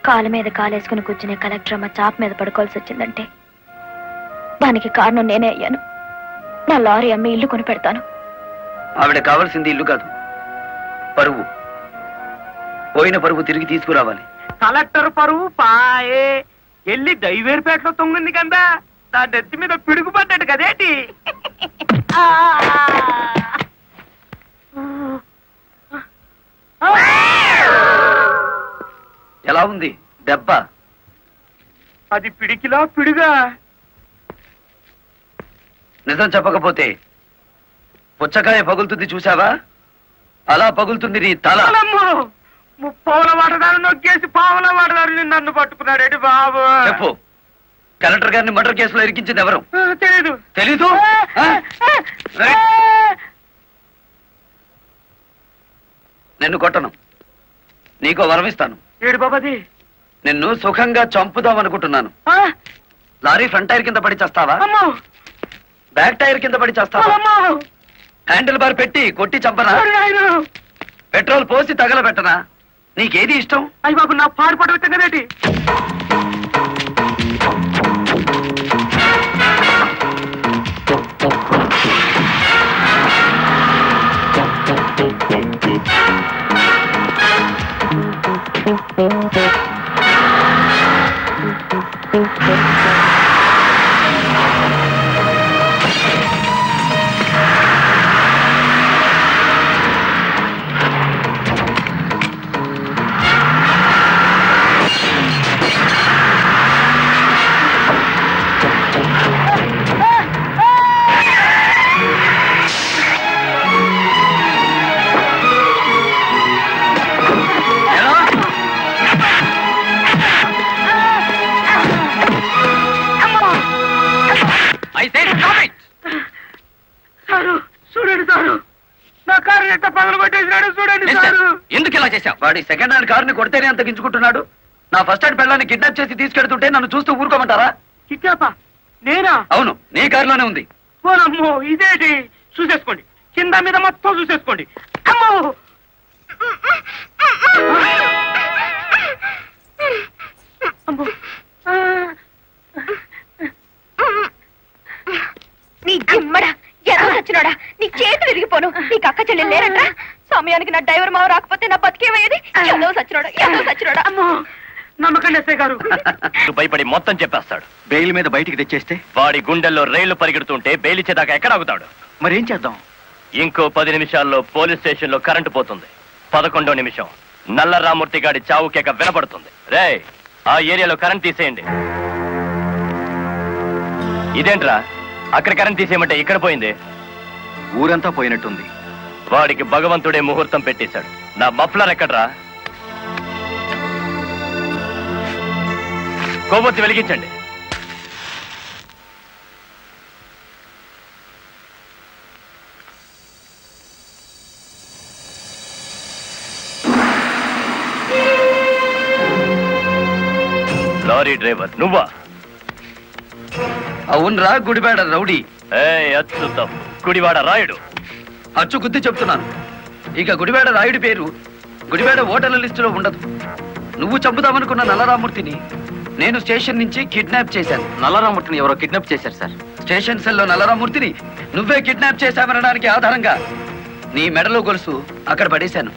కాలు మీద కాలేసుకుని కూర్చునే కలెక్టర్ అమ్మ చాప్ మీద పడుకోవాల్సి వచ్చిందంటే దానికి కారణం నేనే అయ్యాను. నా లారీ అమ్మి ఇల్లు కొని పెడతాను. ఆవిడ కావాల్సింది ఇల్లు కాదు, పరువు. పోయిన పరువు తిరిగి తీసుకురావాలి. కలెక్టర్ పరువు పాయే వెళ్ళి దైవేరుపేటలో తొంగింది కదా, నా నెత్తి మీద పిడుగు పడ్డాడు కదేటి. ఎలా ఉంది దెబ్బ? అది పిడికిలా పిడుగా. నిజం చెప్పకపోతే పుచ్చకాయ పగులుతుంది చూసావా, అలా పగులుతుంది నీ తల. ముప్పావుల వాడదారు నొక్కేసి పావుల వాడదారు నన్ను పట్టుకున్నాడేటి బాబు. చెప్పు, కలెక్టర్ గారిని మర్డర్ కేసులో ఇరికించింది ఎవరు? తెలీదు. తెలీదు? నిన్ను కొట్టను, నీకో వరమిస్తాను. ఏడు బాబాది. నిన్ను సుఖంగా చంపుదామనుకుంటున్నాను. లారీ ఫ్రంట్ టైర్ కింద పడి చేస్తావా, బ్యాక్ టైర్ కింద పడి చేస్తావా, హ్యాండిల్ బార్ పెట్టి కొట్టి చంపనా, పెట్రోల్ పోసి తగలబెట్టనా? నీకేది ఇష్టం? అయ్యి బాబు, నా పాడుపడ వచ్చిందేటి. ఎందుకు ఇలా చేశావు? వాడి సెకండ్ హ్యాండ్ కారుని కొడితేనే అంత గించుకుంటున్నాడు. నా ఫస్ట్ హ్యాండ్ పిల్లని కిడ్నాప్ చేసి తీసుకెడుతుంటే నన్ను చూస్తూ ఊరుకోమంటారా? కిడ్నాపా? నేనా? అవును, నీ కారులోనే ఉంది. ఓనమ్మో, ఇదేటి? చూసేసుకోండి, కింద మీద మొత్తం చూసేసుకోండి. అమ్మో, అమ్మో. నీ జిమ్మడా ఎలా వచ్చినాడా? నీ చేతులు విరిగిపోను. నీకు అక్క చెల్లెలు లేరంట. సమయానికి నా డ్రైవర్ మావ రాకపోతే నా బతికేమయ్యేది. ఏదో సచ్చినోడా. అమ్మో, నమ్మకండి ఎస్ఐ గారు. భయపడి మొత్తం చెప్పేస్తాడు. బెయిల్ మీద బయటికి తెచ్చేస్తే వాడి గుండెల్లో రైళ్లు పరిగెడుతుంటే బెయిల్ ఇచ్చేదాకా ఎక్కడ ఆగుతాడు? మరేం చేద్దాం? ఇంకో 10 నిమిషాల్లో పోలీస్ స్టేషన్ లో కరెంటు పోతుంది. 11వ నిమిషం నల్ల రామూర్తి గాడి చావు కేక వినపడుతుంది. రే, ఆ ఏరియాలో కరెంట్ తీసేయండి. ఇదేంట్రా, అక్కడ కరెంట్ తీసేయమంటే ఇక్కడ పోయింది? ఊరంతా పోయినట్టుంది. వాడికి భగవంతుడే ముహూర్తం పెట్టేశాడు. నా మఫ్లర్ ఎక్కడ్రా? కొవ్వొత్తి వెలిగించండి. లారీ డ్రైవర్ నువ్వా? అవునరా, గుడివాడ రౌడీ. అచ్చు తప్పు, గుడివాడ రాయుడు. అచ్చు గుద్ది చెప్తున్నాను. ఇక గుడివాడ రాయుడి పేరు గుడివాడ ఓటర్ల లిస్టులో ఉండదు. నువ్వు చంపుదామనుకున్న నల్లరామూర్తిని నేను స్టేషన్ నుంచి కిడ్నాప్ చేశాను. నల్లరామూర్తిని ఎవరో కిడ్నాప్ చేశారు సార్. స్టేషన్ సెల్లో నల్లరామూర్తిని నువ్వే కిడ్నాప్ చేశామనడానికి ఆధారంగా నీ మెడలో గొలుసు అక్కడ పడేశాను.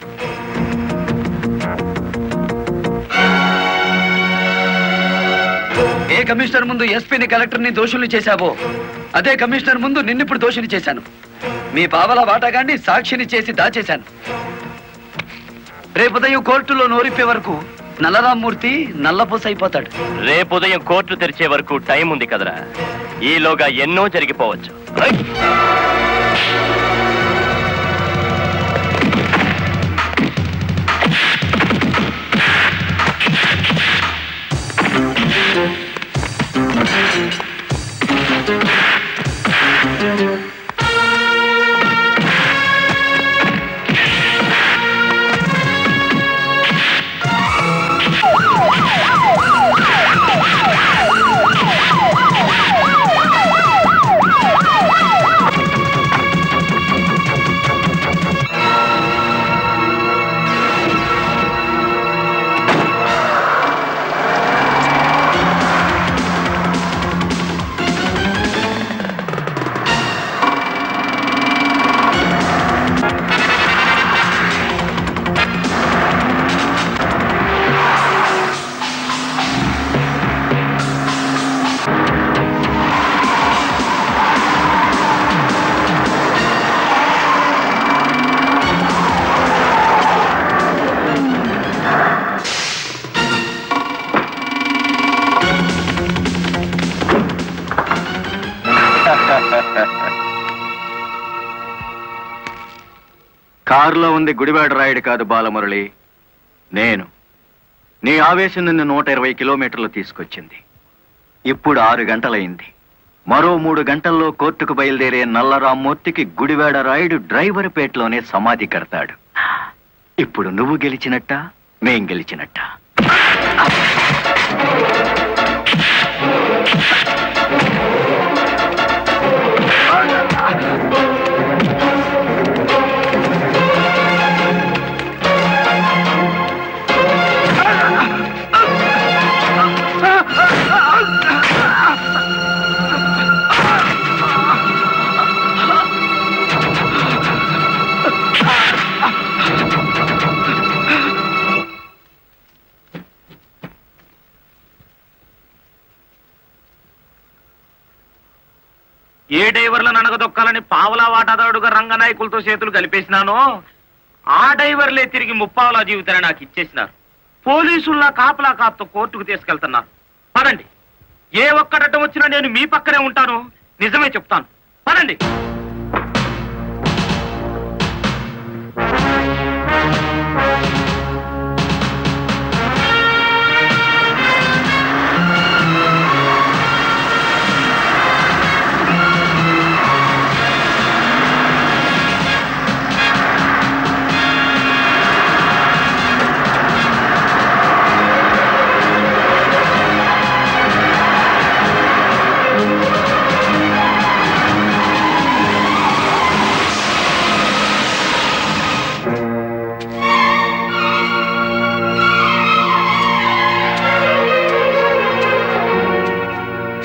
ఏ కమిషనర్ ముందు ఎస్పీని కలెక్టర్ని దోషుల్ని చేశావో అదే కమిషనర్ ముందు నిన్నిప్పుడు దోషుని చేశాను. మీ పావల వాటాగాన్ని సాక్షిని చేసి దాచేశాను. రేపు ఉదయం కోర్టులో నోరిప్పే వరకు నల్లరామూర్తి నల్లపూస అయిపోతాడు. రేపు ఉదయం కోర్టు తెరిచే వరకు టైం ఉంది కదరా. ఈలోగా ఎన్నో జరిగిపోవచ్చు. కారులో ఉంది గుడివాడ రాయుడు కాదు బాలమురళి, నేను. నీ ఆవేశం నిన్ను 120 కిలోమీటర్లు తీసుకొచ్చింది. ఇప్పుడు 6 గంటలైంది. మరో 3 గంటల్లో కోర్టుకు బయలుదేరే నల్లరామ్మూర్తికి గుడివాడ రాయుడు డ్రైవర్ పేటలోనే సమాధి కడతాడు. ఇప్పుడు నువ్వు గెలిచినట్టా, మేం గెలిచినట్టా? ఏ డ్రైవర్లను అనగదొక్కాలని పావలా వాటాదారుడుగా రంగనాయకులతో చేతులు కలిపేసినానో ఆ డ్రైవర్లే తిరిగి ముప్పావలా జీవితాన్ని నాకు ఇచ్చేసినారు. పోలీసుల్లా కాపలా కాపుతో కోర్టుకు తీసుకెళ్తున్నారు. పదండి, ఏ ఒక్కడటం వచ్చినా నేను మీ పక్కనే ఉంటాను. నిజమే చెప్తాను, పదండి.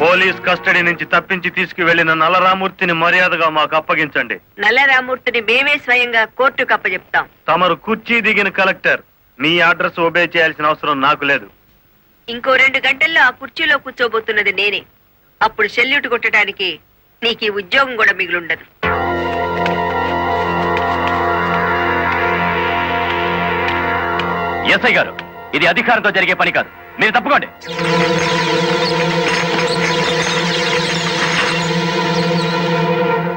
పోలీస్ కస్టడీ నుంచి తప్పించి తీసుకువెళ్లిన నల్లరామూర్తిని మర్యాదగా మాకు అప్పగించండి. నల్లరామూర్తిని మేమే స్వయంగా కోర్టుకు అప్పచెప్తాం. తమరు కుర్చీ దిగిన కలెక్టర్, మీ అడ్రస్ ఒబే చేయాల్సిన అవసరం నాకు లేదు. ఇంకో 2 గంటల్లో ఆ కుర్చీలో కూర్చోబోతున్నది నేనే. అప్పుడు సెల్యూట్ కొట్టడానికి నీకు ఈ ఉద్యోగం కూడా మిగులుండదు. ఎస్ఐ గారు, ఇది అధికారంతో జరిగే పని కాదు, మీరు తప్పుకోండి.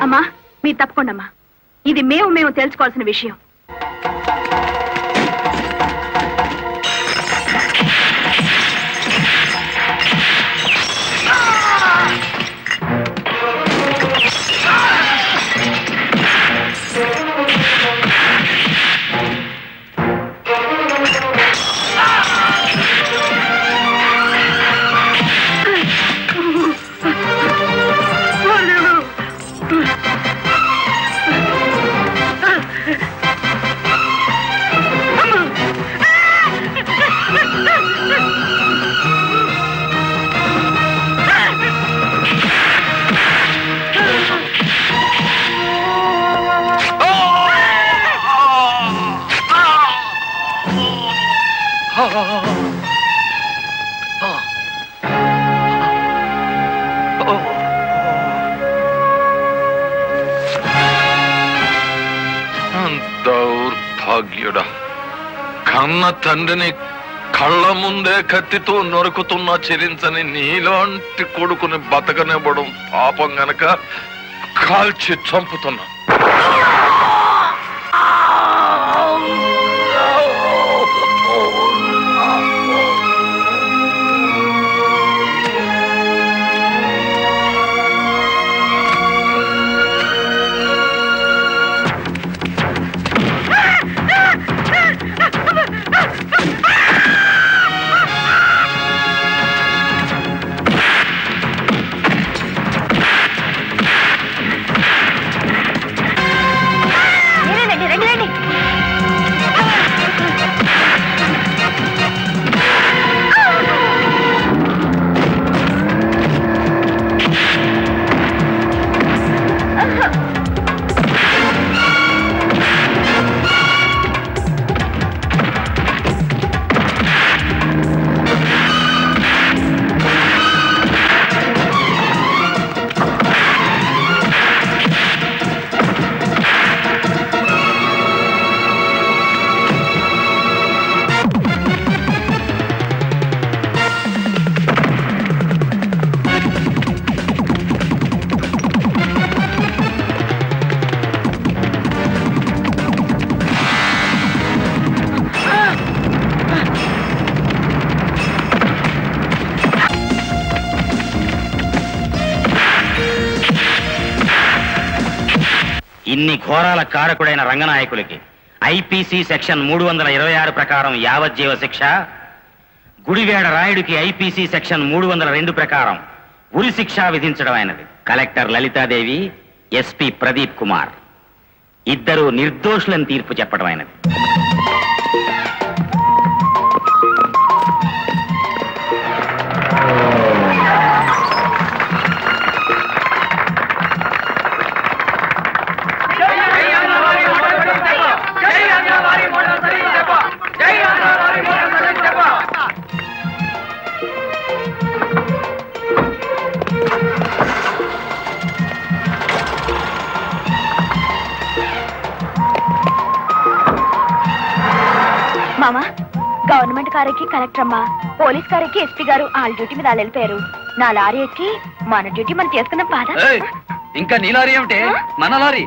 అమ్మా, మీరు తప్పకుండా అమ్మా. ఇది మేము తెలుసుకోవాల్సిన విషయం. దౌర్భాగ్యుడా, కన్న తండ్రిని కళ్ళ ముందే కత్తితో నరుకుతున్నా చెరించని నీలాంటి కొడుకుని బతకనివ్వడం పాపం గనక కాల్చి చంపుతున్నా. ఇన్ని ఘోరాల కారకుడైన రంగనాయకులకి ఐపీసీ సెక్షన్ 326 ప్రకారం యావజ్జీవ శిక్ష, గుడివేడ రాయుడికి ఐపీసీ సెక్షన్ 302 ప్రకారం ఉరి శిక్ష విధించడం అయినది. కలెక్టర్ లలితాదేవి, ఎస్పీ ప్రదీప్ కుమార్ ఇద్దరు నిర్దోషులని తీర్పు చెప్పడం అయినది. మామా, గవర్నమెంట్ కారు ఎక్కి కలెక్టర్ అమ్మా, పోలీస్ కారు ఎక్కి ఎస్పీ గారు వాళ్ళ డ్యూటీ మీద వాళ్ళు వెళ్ళిపోయారు. నా లారీ ఎక్కి మన డ్యూటీ మనం చేసుకున్న బాధ. ఇంకా నీ లారీ ఏమిటి? మన లారీ.